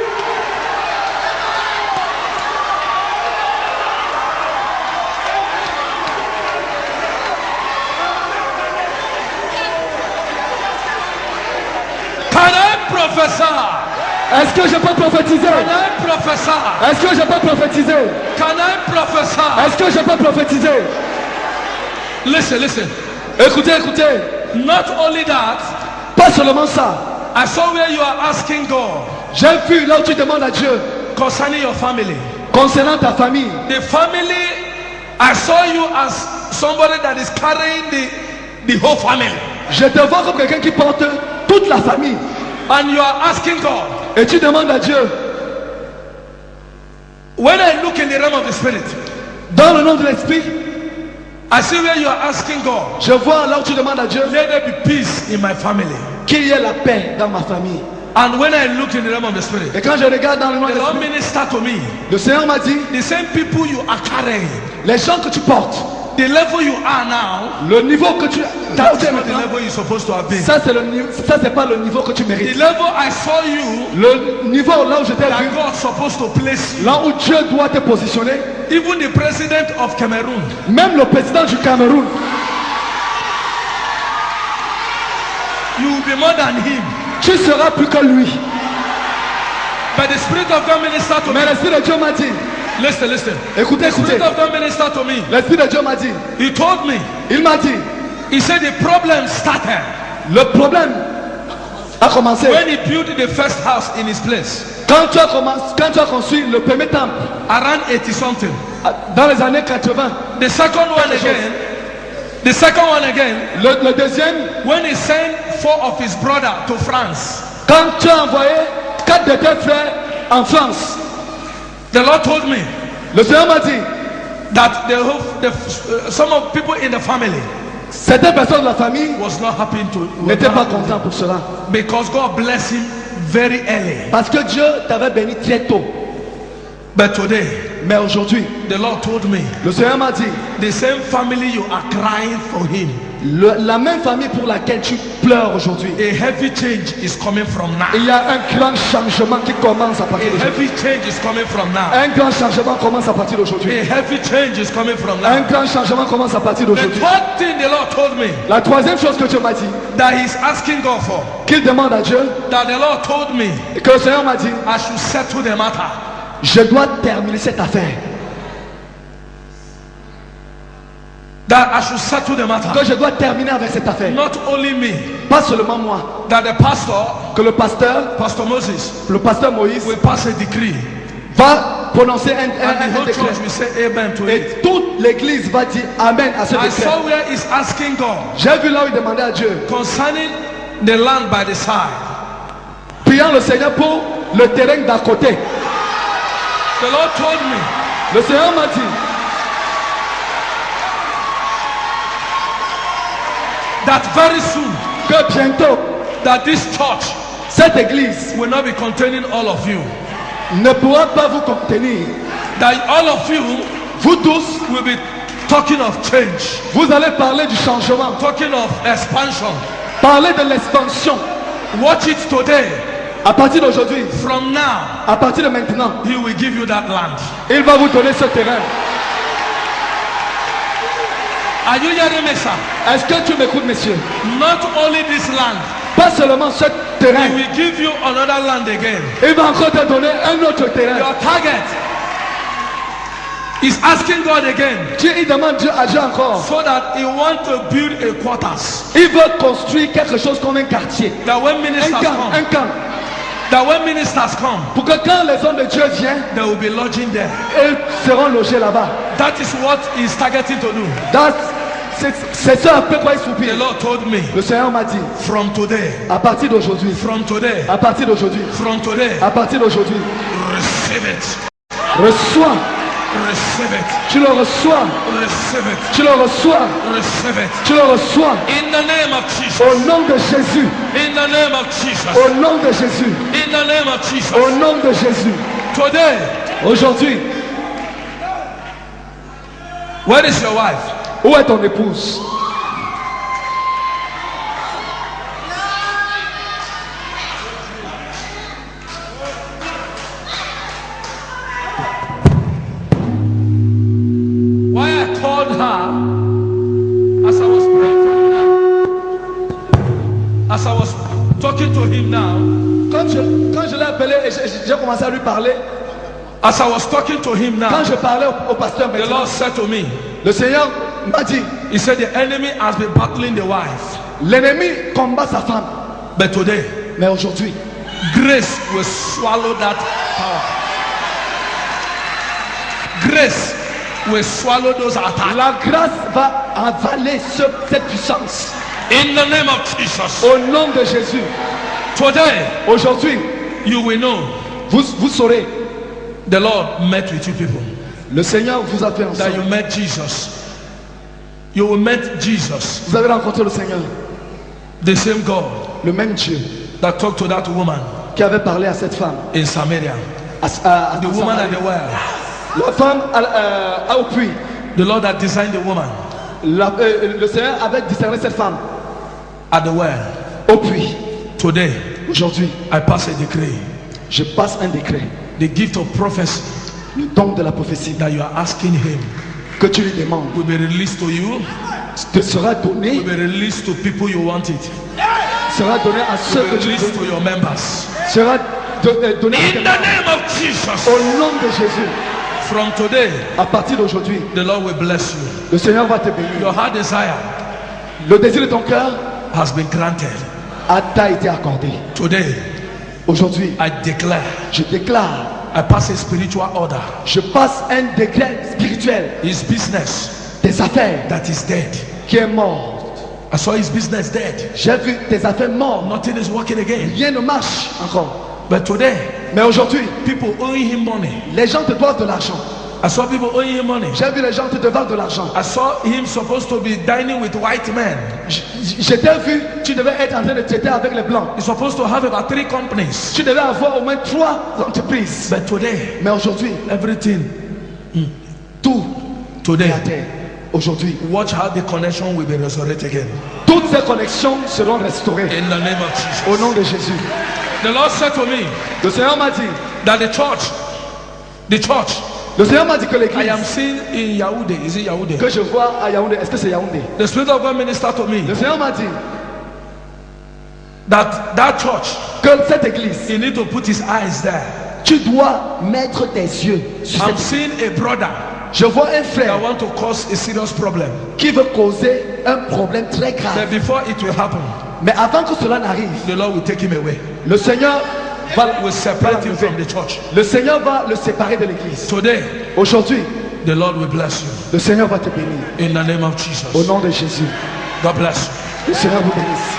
prophesy? Est-ce que je peux prophétiser? Can I prophesy? Est-ce que je peux prophétiser? Can I prophesy? Est-ce que je peux prophétiser? Listen, listen. Écoutez, écoutez. Not only that, Pas seulement ça. I saw where you are asking God J'ai vu là où tu demandes à Dieu concerning your family. concernant ta famille. The family, I saw you as somebody that is carrying the whole family. Je te vois comme quelqu'un qui porte toute la famille. And you are asking God. Et tu demandes à Dieu. When I look in the realm of the spirit, Dans le nom de l'Esprit, I see where you are asking God, je vois là où tu demandes à Dieu let there be peace in my family. qu'il y ait la paix dans ma famille. And when I look in the realm of the spirit, Et quand je regarde dans le nom de the Lord l'Esprit, minister to me, le Seigneur m'a dit, the same people you are carrying, les gens que tu portes, the level you are now, le niveau que tu as that is not the maintenant, level you're supposed to have been. ça c'est pas le niveau que tu The mérites. level I saw you, Le niveau là où je t'ai that vu, God's supposed to place you. là où Dieu doit te positionner, Even the president of Cameroon, même le président du Cameroun, you will be more than him. tu seras plus que lui. But the Spirit of God ministered to me. Mais l'Esprit de Dieu m'a dit, Listen, listen. écoutez, The Spirit écoutez, of God ministered to me. l'Esprit de Dieu m'a dit, He told me, il m'a dit, he said the problem started le problème a commencé when he built the first house in his place quand tu as construit le premier temple around 80 something. dans les années 80. The second one again, Le deuxième, when he sent 4 of his brother to France, quand tu as envoyé 4 de tes frères en France, the Lord told me le Seigneur m'a dit, that some of people in the family certaines personnes de la famille was not happy n'étaient pas contents pour cela. because God blessed him very early. Parce que Dieu t'avait béni très tôt. But today, Mais aujourd'hui, the Lord told me, le Seigneur m'a dit, the same family you are crying for him, la même famille pour laquelle tu pleures aujourd'hui, a heavy change is coming from now. il y a un grand changement qui commence à A partir d'aujourd'hui. heavy change is coming from now. Un grand changement commence à partir d'aujourd'hui. A heavy change is coming from Un now. grand changement commence à partir The d'aujourd'hui. third thing the Lord told me La troisième chose que Dieu m'a dit, that he's asking God for, qu'il demande à Dieu, that the Lord told me et que le Seigneur m'a dit, I should settle the matter. je dois terminer cette affaire. That I should settle the Que matter. je dois terminer avec cette affaire. Not only me, Pas seulement moi, that the pastor, que le pasteur Moïse, will pass a decree. va prononcer And the whole décret. church will say amen to it. Et toute l'église va dire Amen à ce I décret. saw where he's asking God J'ai vu là où il demandait à Dieu, concerning the land by the side. priant le Seigneur pour le terrain d'à côté. The Lord told me Le Seigneur m'a dit that very soon que bientôt, that this church cette église will not be containing all of you. ne pourra pas vous contenir. That all of you Vous tous, will be talking of change, vous allez parler du changement, talking of expansion. parler de l'expansion. Watch it today. À partir d'aujourd'hui, From now, à partir de maintenant, he will give you that land. il va vous donner ce terrain. Are you hearing me, sir? Est-ce que tu m'écoutes, monsieur? Not only this land, Pas seulement ce he terrain, will give you another land again. il va encore te donner un autre terrain. Your target is asking God again, Dieu, il demande Dieu à Dieu encore. so that he want to build a quarters. Il veut construire quelque chose comme un quartier. That when Un ministers camp, un come, camp. that when ministers come, Pour que quand les hommes de Dieu viennent, they will be lodging there. ils seront logés là-bas. That is what he's targeting to do. C'est ça un peu quoi il The soupire. Lord told me, Le Seigneur m'a dit, from today, à partir d'aujourd'hui, from today, à partir d'aujourd'hui, from today, à partir d'aujourd'hui, receive it, reçois, receive it, tu le reçois, receive it, tu le reçois, receive it. tu le reçois. In the name of Jesus, Au nom de Jésus, in the name of Jesus, au nom de Jésus, in the name of Jesus. au nom de Jésus. Today, Aujourd'hui, where is your wife? où est ton épouse? Why I called her as I was praying for him now, as I was talking to him now, Quand Quand je l'ai appelé et j'ai commencé à lui parler, as I was talking to him quand now, je parlais au pasteur the maintenant, Lord said to me, le Seigneur m'a dit, He said the enemy has been battling the wife, l'ennemi combat sa femme. but today, Mais aujourd'hui, grace will swallow that power. Grace will swallow those attacks. la grâce va avaler cette puissance. In the name of Jesus. Au nom de Jésus, Today, aujourd'hui, you will know vous saurez, the Lord met with you people. le Seigneur vous a fait That you ensemble. met Jesus. You will meet Jesus, Vous avez rencontré le Seigneur, the same God le même Dieu that talked to that woman qui avait parlé à cette femme. in Samaria. À The woman at the well. la femme au puits. The Lord that designed the woman Le Seigneur avait discerné cette femme at the well. au puits. Today, Aujourd'hui, I pass a decree. je passe un décret. The gift of prophecy Le don de la prophétie that you are asking Him que tu lui demandes will be released to you, te sera donné, will be released to people you want it, sera donné à ceux will que be tu released to veux, your members. sera donné à In tes the membres. name of Jesus, Au nom de Jésus, from today, à partir d'aujourd'hui, the Lord will bless you. le Seigneur va te bénir. Your heart desire Le désir de ton cœur has been granted. t'a été accordé. Today, Aujourd'hui, I declare, je déclare, I pass a spiritual order. je passe un décret spirituel His business des affaires that is dead. qui est mort. I saw his business dead. J'ai vu tes affaires mortes. Nothing is working again. Rien ne marche encore. But today, Mais aujourd'hui, people owing him money. les gens te doivent de l'argent. I saw people owing him money. J'ai vu les gens te devoir de l'argent. I saw him supposed to be dining with white men. Je t'ai vu, tu devais être en train de traiter avec les blancs. He's supposed to have about 3 companies. Tu devais avoir au moins 3 entreprises. But today, Mais aujourd'hui, everything, tout today, est à terre. Aujourd'hui, watch how the connection will be resurrected again. toutes ces connexions seront restaurées. In the name of Au Jesus. nom de Jésus. The Lord said to me Le Seigneur m'a dit, that the church, le Seigneur m'a dit que I l'église am seeing in Yaoundé, is it Yaoundé? que je vois à Yaoundé, est-ce que c'est Yaoundé? The Spirit of God ministered to me Le Seigneur m'a dit that church, que cette église, he need to put his eyes there. tu dois mettre tes yeux sur I'm cette église. seeing a brother Je vois un that frère want to cause a serious problem. qui veut causer un problème très grave. But before it will happen, Mais avant que cela n'arrive, the Lord will take him away. le Seigneur Will separate him from the church. le Seigneur va le séparer de l'église. Today, Aujourd'hui, the Lord will bless you. le Seigneur va te bénir. In the name of Au Jesus. nom de Jésus, God bless you. le Seigneur vous bénisse.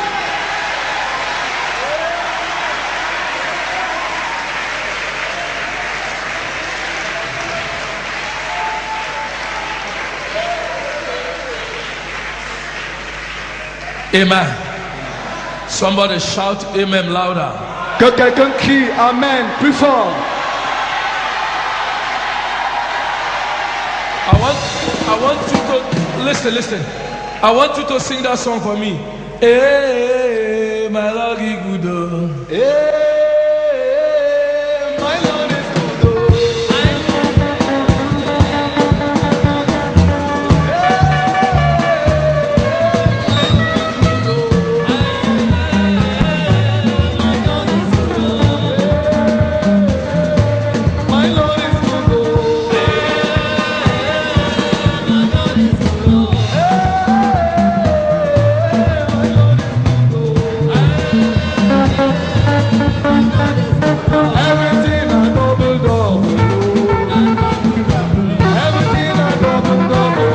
Amen. Somebody shout amen louder. Que quelqu'un crie Amen plus fort. I want you to listen. I want you to sing that song for me. Hey, my Lord, he good. My Lord is good. My Lord is everything I double double. Everything I double double.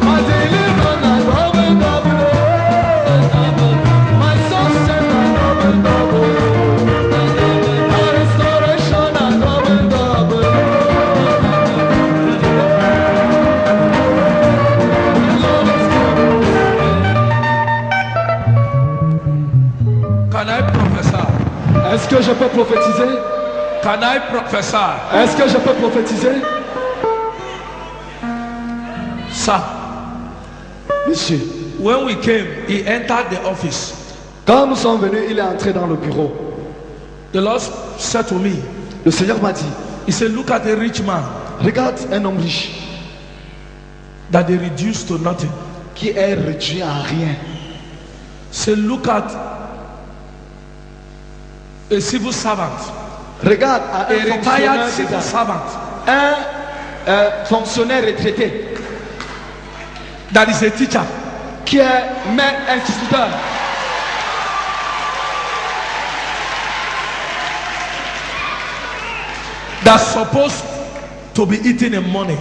My daily run I double double. My success I double double. My restoration I double double. Can I prophesy? Est-ce que je peux prophétiser? Can I prophesy? Est-ce que je peux prophétiser? Sir, Monsieur, when we came, he entered the office. quand nous sommes venus, il est entré dans le bureau. The Lord said to me, Le Seigneur m'a dit, he said, look at the rich man regarde un homme riche that they reduced to nothing. qui est réduit à rien. Say, look at a civil servant, Regarde à a un retired civil fonctionnaire, servant un fonctionnaire retraité that is a teacher. qui est maître instituteur. That's supposed to be eating in money.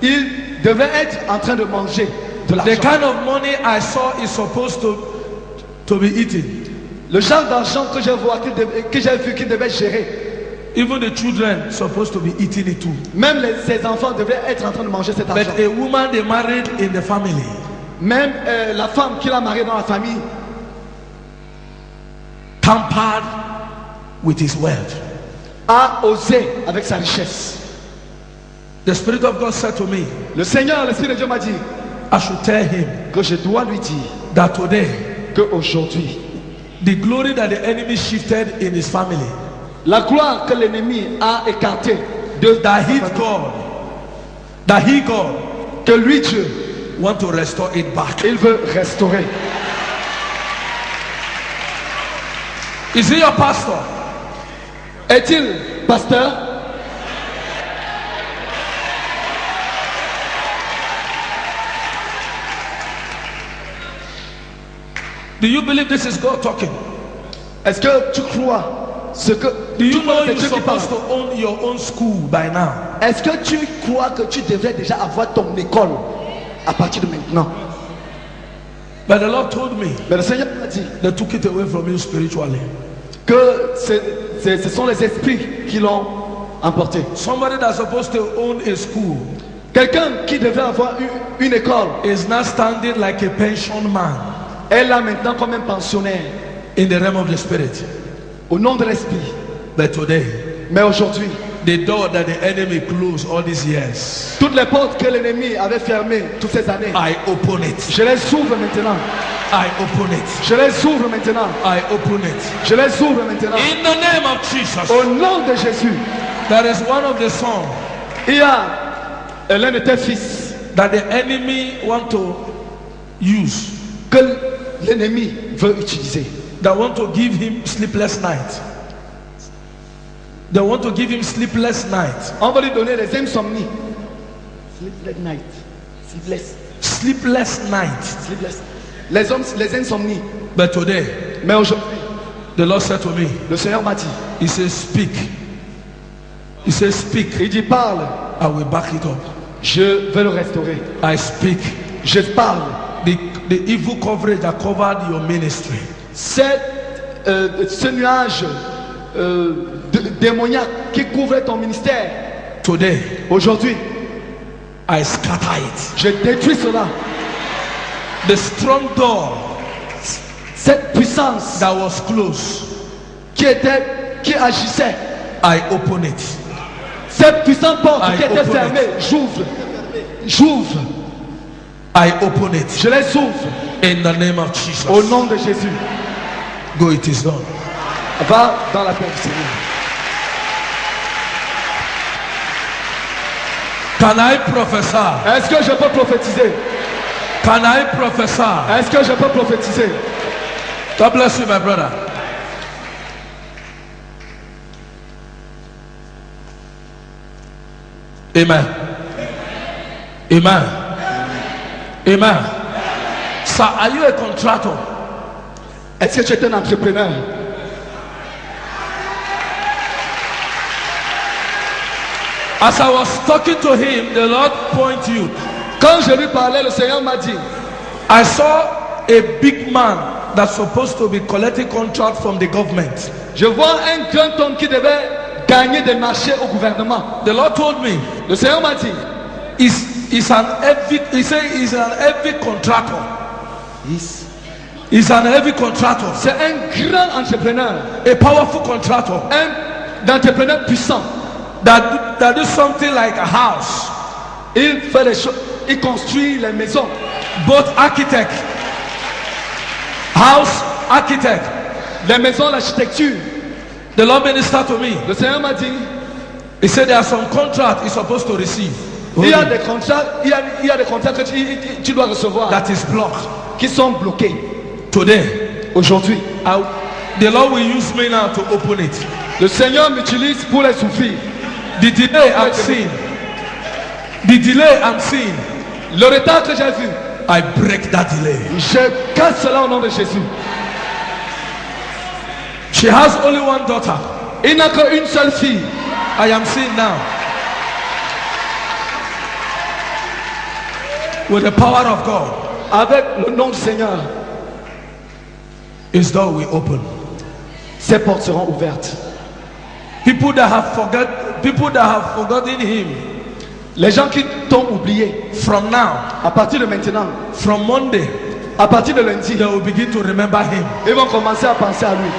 Il devait être en train de manger de The l'argent. kind of money I saw is supposed to be eaten. Le genre d'argent que j'ai vu qu'il devait gérer. Even the children supposed to be eating it too. Même ses enfants devaient être en train de manger cet But argent. a woman they married in the family Même la femme qu'il a mariée dans la famille tampered with his wealth. a osé avec sa richesse. The Spirit of God said to me, Le Seigneur, l'Esprit de Dieu m'a dit I should tell him que je dois lui dire that today, qu'aujourd'hui, the glory that the enemy shifted in his family, la gloire que l'ennemi a écartée that he God, que lui Dieu, want to restore it back. il veut restaurer. Is he your pastor? Est-il pasteur? Do you believe this is God talking? Est-ce que tu crois ce que Do you tu crois know que you're c'est Dieu qui parle? supposed to own your own school by now? Est-ce que tu crois que tu devrais déjà avoir ton école à partir de maintenant? But the Lord told me Mais le Seigneur m'a dit they took it away from you spiritually. que ce sont les esprits qui l'ont emporté. Somebody that's supposed to own a school Quelqu'un qui devait avoir une école is now standing like a pension man est là maintenant comme un pensionnaire in the realm of the spirit. au nom de l'esprit. But today, Mais aujourd'hui, the door that the enemy closed all these years, toutes les portes que l'ennemi avait fermées toutes ces années, I open it. je les ouvre maintenant. I open it. Je les ouvre maintenant. I open it. Je les ouvre maintenant. In the name of Jesus. Au nom de Jésus, That is one of the songs il y a l'un de tes fils that the enemy want to use, que l'ennemi veut utiliser. that want to give him sleepless night. They want to give him sleepless night. On va lui donner les insomnies. Sleepless night. Sleepless. Sleepless night. Sleepless. Les insomnies. But today, Mais aujourd'hui, the Lord said to me, le Seigneur m'a dit, He says, speak. He says, speak. il dit parle, I will back it up. je vais le restaurer. I speak. Je parle. The evil coverage that covered your ministry, Ce nuage démoniaque qui couvrait ton ministère, today, aujourd'hui, I scatter it. je détruis cela. The strong door Cette puissance that was closed, qui agissait, I open it. cette puissante porte I qui était open fermée, j'ouvre, I open it. je les ouvre In the name of Jesus. au nom de Jésus. Go, it is done. Va dans la paix du Seigneur. Can I prophesy? Est-ce que je peux prophétiser? Can I prophesy? Est-ce que je peux prophétiser? God bless you, my brother. Amen. Amen. Amen. Sir, are you a contractor? Est-ce que tu es un entrepreneur? As I was talking to him, the Lord pointed you. Quand je lui parlais, le Seigneur m'a dit, I saw a big man that's supposed to be collecting contract from the government. je vois un grand homme qui devait gagner des marchés au gouvernement. The Lord told me Le Seigneur m'a dit, he said he's an heavy contractor. He's an heavy contractor. c'est un grand entrepreneur, A powerful contractor un entrepreneur puissant. that do something like a house. Il fait les choses, il construit les maisons. Both architect, house architect. Les maisons, l'architecture. The Lord ministered to me. Le Seigneur m'a dit, He said there are some contract he's supposed to receive il y a des contrats, il y a des contrats que tu dois recevoir that is blocked. qui sont bloqués. Today, Aujourd'hui, The Lord will use me now to open it. Le Seigneur m'utilise pour les ouvrir. The delay I'm seeing. The delay I'm seeing. Le retard que j'ai vu, I break that delay. je casse cela au nom de Jésus. She has only one daughter. Il n'a qu'une seule fille. I am seeing now. With the power of God, Avec le nom du Seigneur, His door will open. ces portes seront ouvertes. People that have forgotten Him, Les gens qui t'ont oublié, from now, à partir de maintenant, from Monday, à partir de lundi, they will begin to remember Him. ils vont commencer à penser à lui.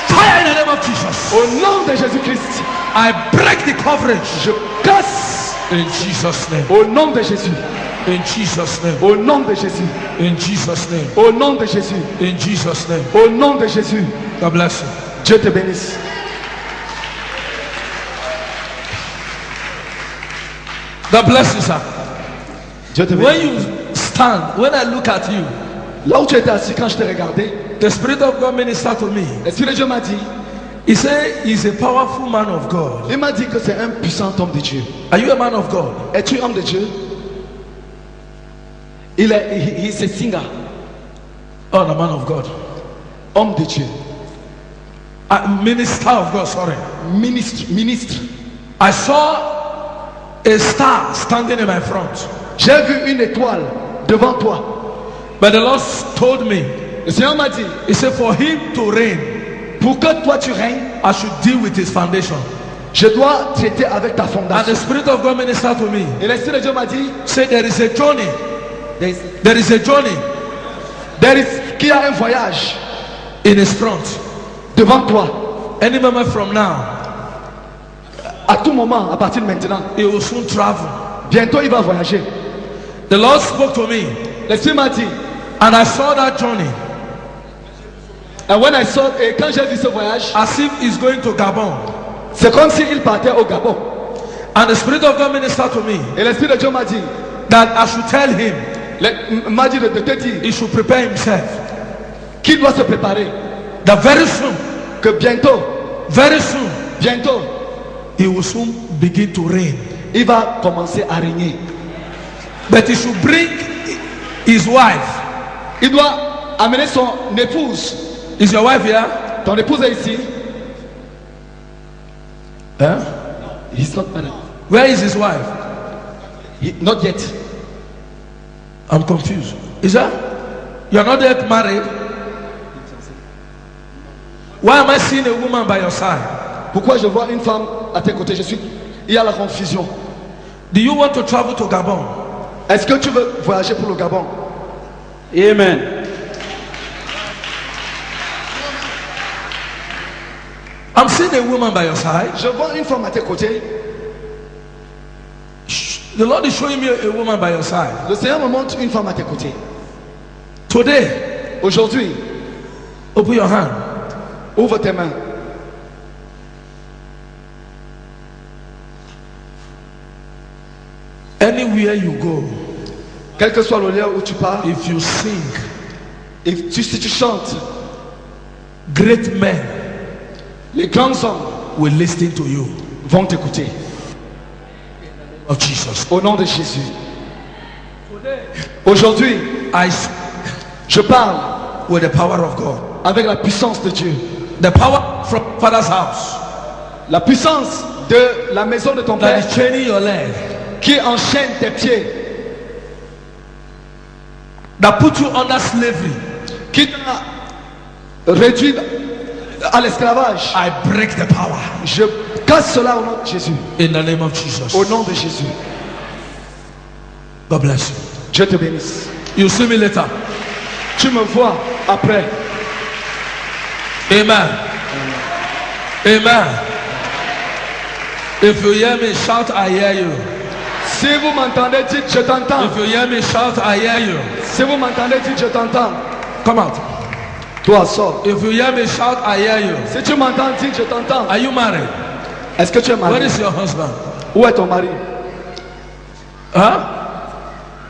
Fire in the name of Jesus. Au nom de Jésus-Christ, I break the coverage. je casse In Jesus' name. au nom de Jésus. In Jesus' name. Au nom de Jésus. In Jesus' name. Au nom de Jésus. In Jesus' name. Au nom de Jésus. God bless you. Dieu te bénisse. God bless you, sir. Dieu te When bénisse. you stand, when I look at you, Là où tu étais assis quand je t'ai regardé, the Spirit of God ministered to me. l'Esprit de Dieu m'a dit, He said he's a powerful man of God. il m'a dit que c'est un puissant homme de Dieu. Are you a man of God? Es-tu homme de Dieu? He's a singer. Oh, the man of God. Homme de Dieu. Minister of God, sorry. Ministre. I saw a star standing in my front. J'ai vu une étoile devant toi. But the Lord told me, Le Seigneur m'a dit, He said for him to reign, pour que toi tu règnes, I should deal with his foundation. je dois traiter avec ta And the fondation. Spirit of God ministered to me. Et l'Esprit de Dieu m'a dit, Say there is a journey. there There is a journey is qu'il y a un voyage in his front. devant toi. Any moment from now, À tout moment, à partir de maintenant, he will soon travel. bientôt il va voyager. The Lord spoke to me, L'Esprit m'a dit, and I saw that journey and when I saw, et quand j'ai vu ce voyage, as if he's going to Gabon. c'est comme s'il partait au Gabon. And the Spirit of God ministered to me Et l'Esprit de Dieu m'a dit, that I should tell him m'a dit de te dire he should prepare himself. qu'il doit se préparer. That very soon, Que bientôt, bientôt, he will soon begin to reign. il va commencer à régner. But he should bring his wife. Il doit amener son épouse. Is your wife here? Ton épouse est ici. Huh? He's not married. Where is his wife? Not yet. I'm confused. Is that? You're not yet married? Why am I seeing a woman by your side? Pourquoi je vois une femme à tes côtés? Il y a la confusion. Do you want to travel to Gabon? Est-ce que tu veux voyager pour le Gabon? Amen. I'm seeing a woman by your side. Je vois une femme à tes côtés. The Lord is showing me a woman by your side. Le Seigneur me montre une femme à tes côtés. Today, Aujourd'hui, open your hand. ouvre tes mains. Anywhere you go, Quel que soit le lieu où tu pars, if you sing, si tu chantes, great men les grands hommes will listen to you. vont t'écouter. Of Jesus. Au nom de Jésus. Aujourd'hui, je parle With the power of God. avec la puissance de Dieu. The power from Father's house La puissance de la maison de ton that Père is chaining your leg, qui enchaîne tes pieds, that put you under slavery. qui t'a réduit à l'esclavage. I break the power Je casse cela au nom de Jésus. in the name of Jesus. Au nom de Jésus. God bless you. Dieu te bénisse. You see me later. Tu me vois après. Amen. Amen. If you hear me shout, I hear you. Si vous m'entendez, dites je t'entends. If you hear me shout, I hear you. Si vous m'entendez, dites je t'entends. Come out. Toi, sors. If you hear me shout, I hear you. Si tu m'entends, dites je t'entends. Are you married? Est-ce que tu es Where marié? is your husband? Où est ton mari? Huh?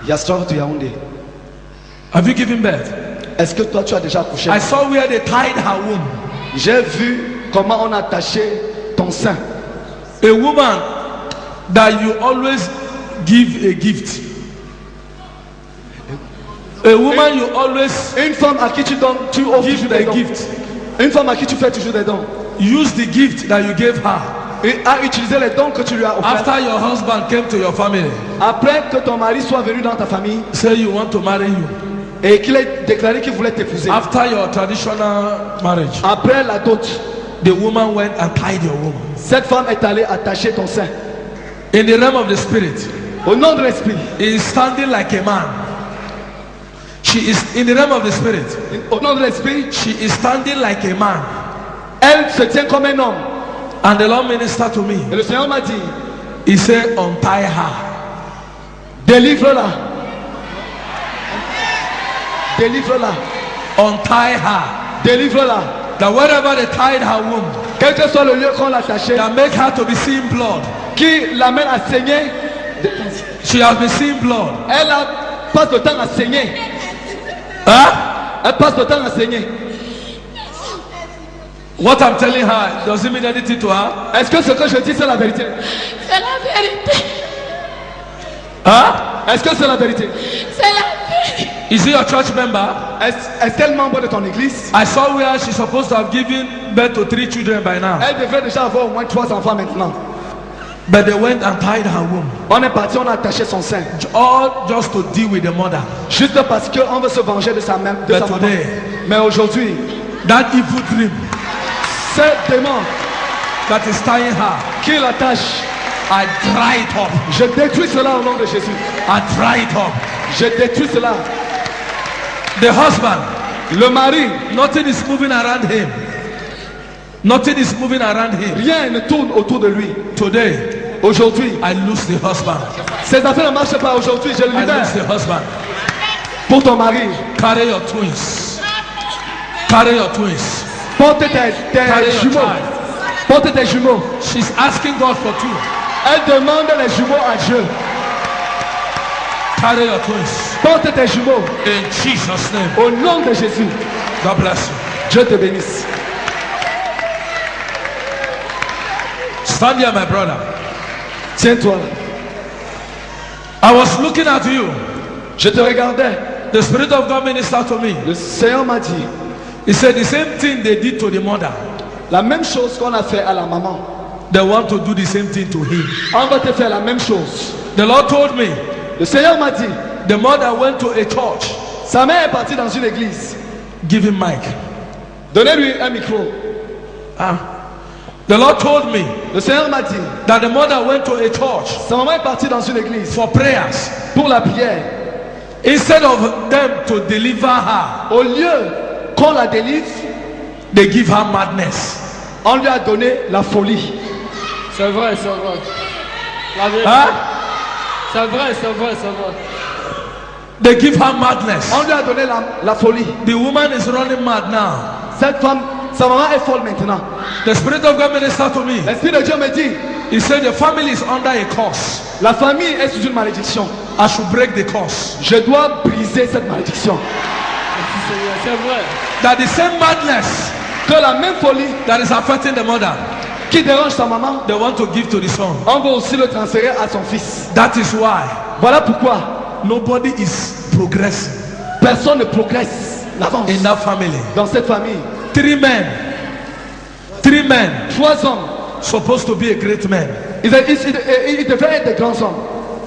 Il a traveled to Yaoundé. Have you given birth? Est-ce que toi tu as déjà accouché? I saw where they tied her womb. J'ai vu comment on a attaché ton sein. A woman that you always give a gift. A woman you always Une femme à qui tu donnes, tu offres give toujours des a dons. gift. Une femme à qui tu fais toujours des dons. Use the gift that you gave her Et a utilisé les dons que tu lui as offerts. after your husband came to your family. Après que ton mari soit venu dans ta famille Say you want to marry you. et qu'il ait déclaré qu'il voulait t'épouser. After your traditional marriage, Après la dot, the woman went and tied your womb. cette femme est allée attacher ton sein. In the realm of the spirit, Au nom de l'esprit, he is standing like a man. She is in the realm of the spirit. au nom de l'esprit, She is standing like a man. elle se tient comme un homme. And the Lord ministered to me. Et le Seigneur m'a dit, He said, untie her. délivre-la. Délivre-la. Untie her. Délivre-la. That wherever they tied her womb, Quel que soit le lieu qu'on l'a attaché, that make her to be seeing blood. qui l'amène à saigner, She has been seeing blood. passe le temps à saigner. Huh? Elle passe le temps à saigner. What I'm telling her, does it mean anything to her? Est-ce que ce que je dis c'est la vérité? C'est la vérité. Huh? Est-ce que c'est la vérité? C'est la vérité. Is he your church member? Est-ce qu'elle est membre de ton église? I saw where she's supposed to have given birth to 3 children by now. Elle devrait déjà avoir au moins 3 enfants maintenant. But they went and tied her womb. On est parti, on a attaché son sein. All just to deal with the mother. Juste parce qu'on veut se venger de sa mère. De But sa maman. today, Mais aujourd'hui, that evil dream ce démon that is tying her, qui l'attache, I dry it up. je détruis cela au nom de Jésus. I dry it up. Je détruis cela. The husband, Le mari, nothing is moving around him. Nothing is moving around him. rien ne tourne autour de lui. Today, Aujourd'hui, I lose the husband. ses affaires ne marchent pas. Aujourd'hui, je le I libère. lose the husband. Pour ton mari, Carry your twins. Carry your twins. porte tes Carry your jumeaux. child. Porte tes jumeaux. She's asking God for 2. Elle demande les jumeaux à Dieu. Carry your twins. Porte tes jumeaux. In Jesus' name. Au nom de Jésus, God bless you. Dieu te bénisse. Stand here, my brother. Tiens-toi. I was looking at you. Je te regardais. The Spirit of God ministered to me. Le Seigneur m'a dit, He said the same thing they did to the mother. la même chose qu'on a fait à la maman, They want to do the same thing to him. on va te faire la même chose. The Lord told me Le Seigneur m'a dit, the mother went to a church. sa mère est partie dans une église. Give him mic. Donnez-lui un micro. The Lord told me Le Seigneur m'a dit, that the mother went to a church sa maman est partie dans une église for prayers. pour la prière. Instead of them to deliver her, Au lieu qu'on la délivre, they give her madness. on lui a donné la folie. C'est vrai, c'est vrai. La vérité. Huh? C'est vrai, c'est vrai, c'est vrai. They give her madness. On lui a donné la folie. The woman is running mad now. Cette femme, sa maman est folle maintenant. The Spirit of God ministered to me. L'Esprit de Dieu me dit, He said the family is under a curse. la famille est sous une malédiction. I should break the curse. Je dois briser cette malédiction. Merci Seigneur, c'est vrai. That the same madness Que la même folie that is affecting the mother, qui dérange sa maman, they want to give to the son. on va aussi le transférer à son fils. That is why Voilà pourquoi nobody is progressing personne ne progresse l'avance in that family. dans cette famille. 3 men, 3 hommes, supposed to be a great man. ils devaient être des grands hommes.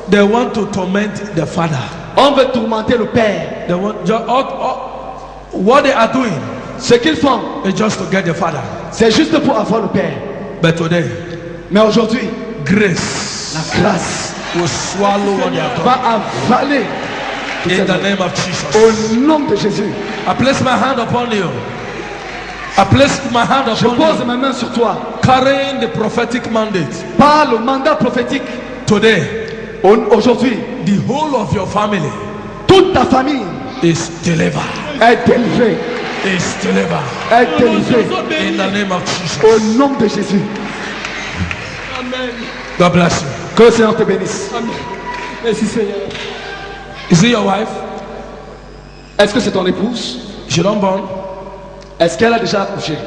They want to torment the father. On veut tourmenter le père. They want what they are doing Ce qu'ils font, is just to get the father. c'est juste pour avoir le père. But today, Mais aujourd'hui, grace la grâce will swallow what they have done. va avaler. In the name of Jesus. Au nom de Jésus, I place my hand upon you. I place my hand je upon pose you, ma main sur toi. carrying the prophetic mandate. Par le mandat prophétique, Today, aujourd'hui, the whole of your family toute ta famille is delivered. est délivrée. Is delivered. Est délivrée. In the name of Jesus. Au nom de Jésus. Amen. God bless you. Que le Seigneur te bénisse. Amen. Merci Seigneur. Is it your wife? Est-ce que c'est ton épouse? She don't born. Est-ce qu'elle a déjà accouché?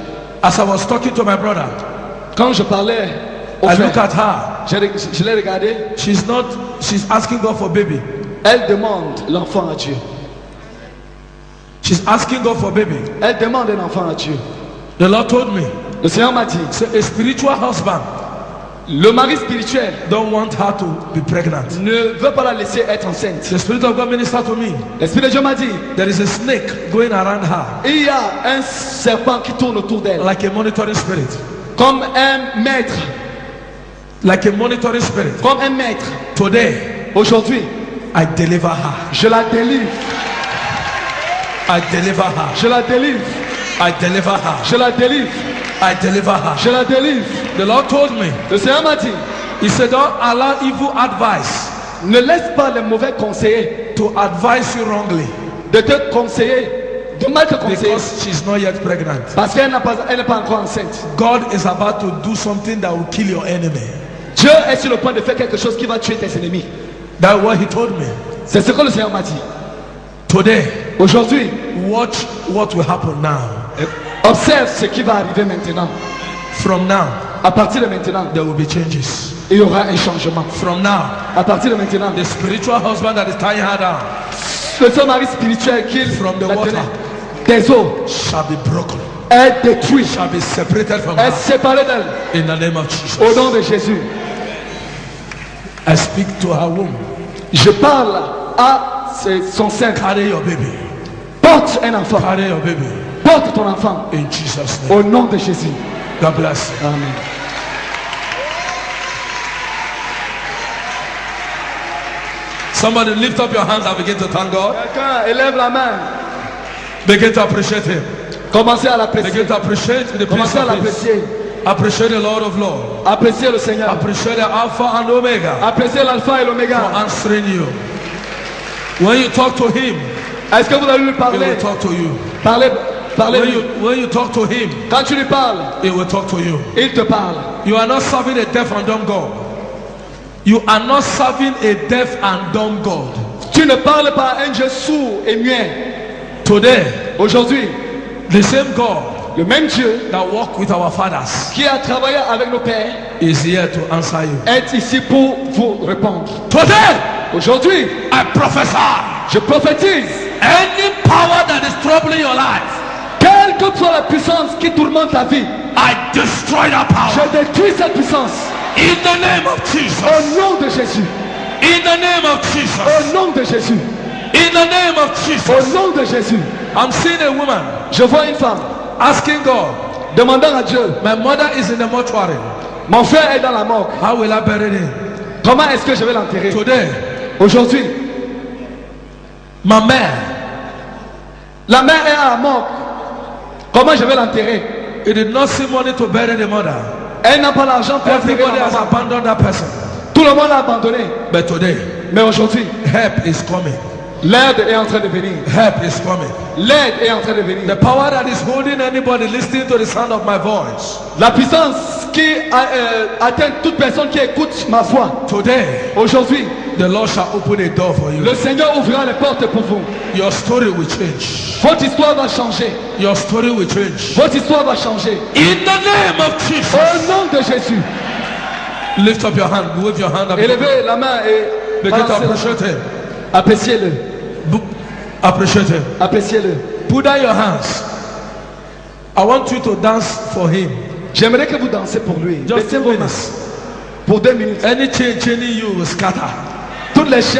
As I was talking to my brother, Quand je parlais au I frère, look at her. je l'ai regardé. She's asking God for baby. Elle demande l'enfant à Dieu. She's asking God for baby. Elle demande un enfant à Dieu. The Lord told me, Le Seigneur m'a dit, say, a spiritual husband le mari spirituel don't want her to be pregnant. ne veut pas la laisser être enceinte. The Spirit of God ministered to me. L'Esprit de Dieu m'a dit, There is a snake going around her il y a un serpent qui tourne autour d'elle, like a monitoring spirit. comme un maître, Like a monitoring spirit. comme un maître. Today, Aujourd'hui, I deliver her. je la délivre, I deliver her. je la délivre, I deliver her. je la délivre, I deliver her. je la délivre. The Lord told me, Le Seigneur m'a dit, He said, don't allow evil advice ne laisse pas les mauvais conseillers to advise you wrongly de te conseiller, de mal te conseiller, because she's not yet pregnant. parce qu'elle n'est pas encore enceinte. God is about to do something that will kill your enemy. Dieu est sur le point de faire quelque chose qui va tuer tes ennemis. That's what He told me. C'est ce que le Seigneur m'a dit. Today, Aujourd'hui, watch what will happen now. observe ce qui va arriver maintenant. From now, À partir de maintenant, there will be changes. il y aura un changement. From now, À partir de maintenant, the spiritual husband that is tying her down le seul mari spirituel qui From the la water. tenait des eaux shall be broken, est détruit, shall be separated from est her séparé d'elle. in the name of Jesus. Au nom de Jésus, I speak to her womb. je parle à son sein. Carry your baby. Porte un enfant. Carry your baby Porte ton enfant. in Jesus' name. Au nom de Jésus. God bless you. Amen. Somebody lift up your hands and begin to thank God. Quelqu'un élève la main. Begin to appreciate Him. Commencez à l'apprécier. Begin to appreciate the Prince Commencez à of Peace. l'apprécier. Appreciate the Lord of Lords. Appréciez le Seigneur. Appreciate the Alpha and Omega Appréciez l'alpha et for l'oméga. answering you. When you talk to Him, Est-ce que vous allez lui He parler? will talk to you. Parlez, parlez. When you talk to Him, Quand tu lui parles, He will talk to you. il te parle. You are not serving a deaf and dumb God. You are not serving a deaf and dumb God. Tu ne parles pas à un Dieu sourd et muet. Today, Aujourd'hui, the same God le même Dieu that walked with our fathers qui a travaillé avec nos pères is here to answer you. est ici pour vous répondre. Today, Aujourd'hui, I prophesy je prophétise, any power that is troubling your life, quelle que soit la puissance qui tourmente ta vie, I destroy that power je détruis cette puissance. in the name of Jesus. Au nom de Jésus. In the name of Jesus. Au nom de Jésus. In the name of Au Jesus. nom de Jésus. I'm seeing a woman Je vois une femme asking God, demandant à Dieu, my mother is in the mortuary. mon frère est dans la mort. How will I bury him? Comment est-ce que je vais l'enterrer? Today, Aujourd'hui, my man, la mère est à la mort. Comment je vais l'enterrer? he did not see money to bury the mother. Elle n'a pas l'argent pour enterrer Everybody la has maman. abandoned that person. Tout le monde l'a abandonné. But today, Mais aujourd'hui, help is coming. l'aide est en train de venir. Help is coming. L'aide est en train de venir. The power that is holding anybody listening to the sound of my voice. La puissance qui atteint toute personne qui écoute ma voix. Today, Aujourd'hui, the Lord shall open a door for you. le Seigneur ouvrira les portes pour vous. Your story will change. Votre histoire va changer. Your story will change. Votre histoire va changer. In the name of Jesus. Au nom de Jésus. Lift up your hand. Wave your hand up. Élevez la main et Begin to balancez-la. appreciate Him. Appréciez-le. Appreciate Him. Appréciez-le. Put down your hands. I want you to dance for Him. J'aimerais que vous dansez pour lui. Just Baissez 2 vos mains. minutes. Pour 2 minutes. Any chain chaining you will scatter. Toutes les chaînes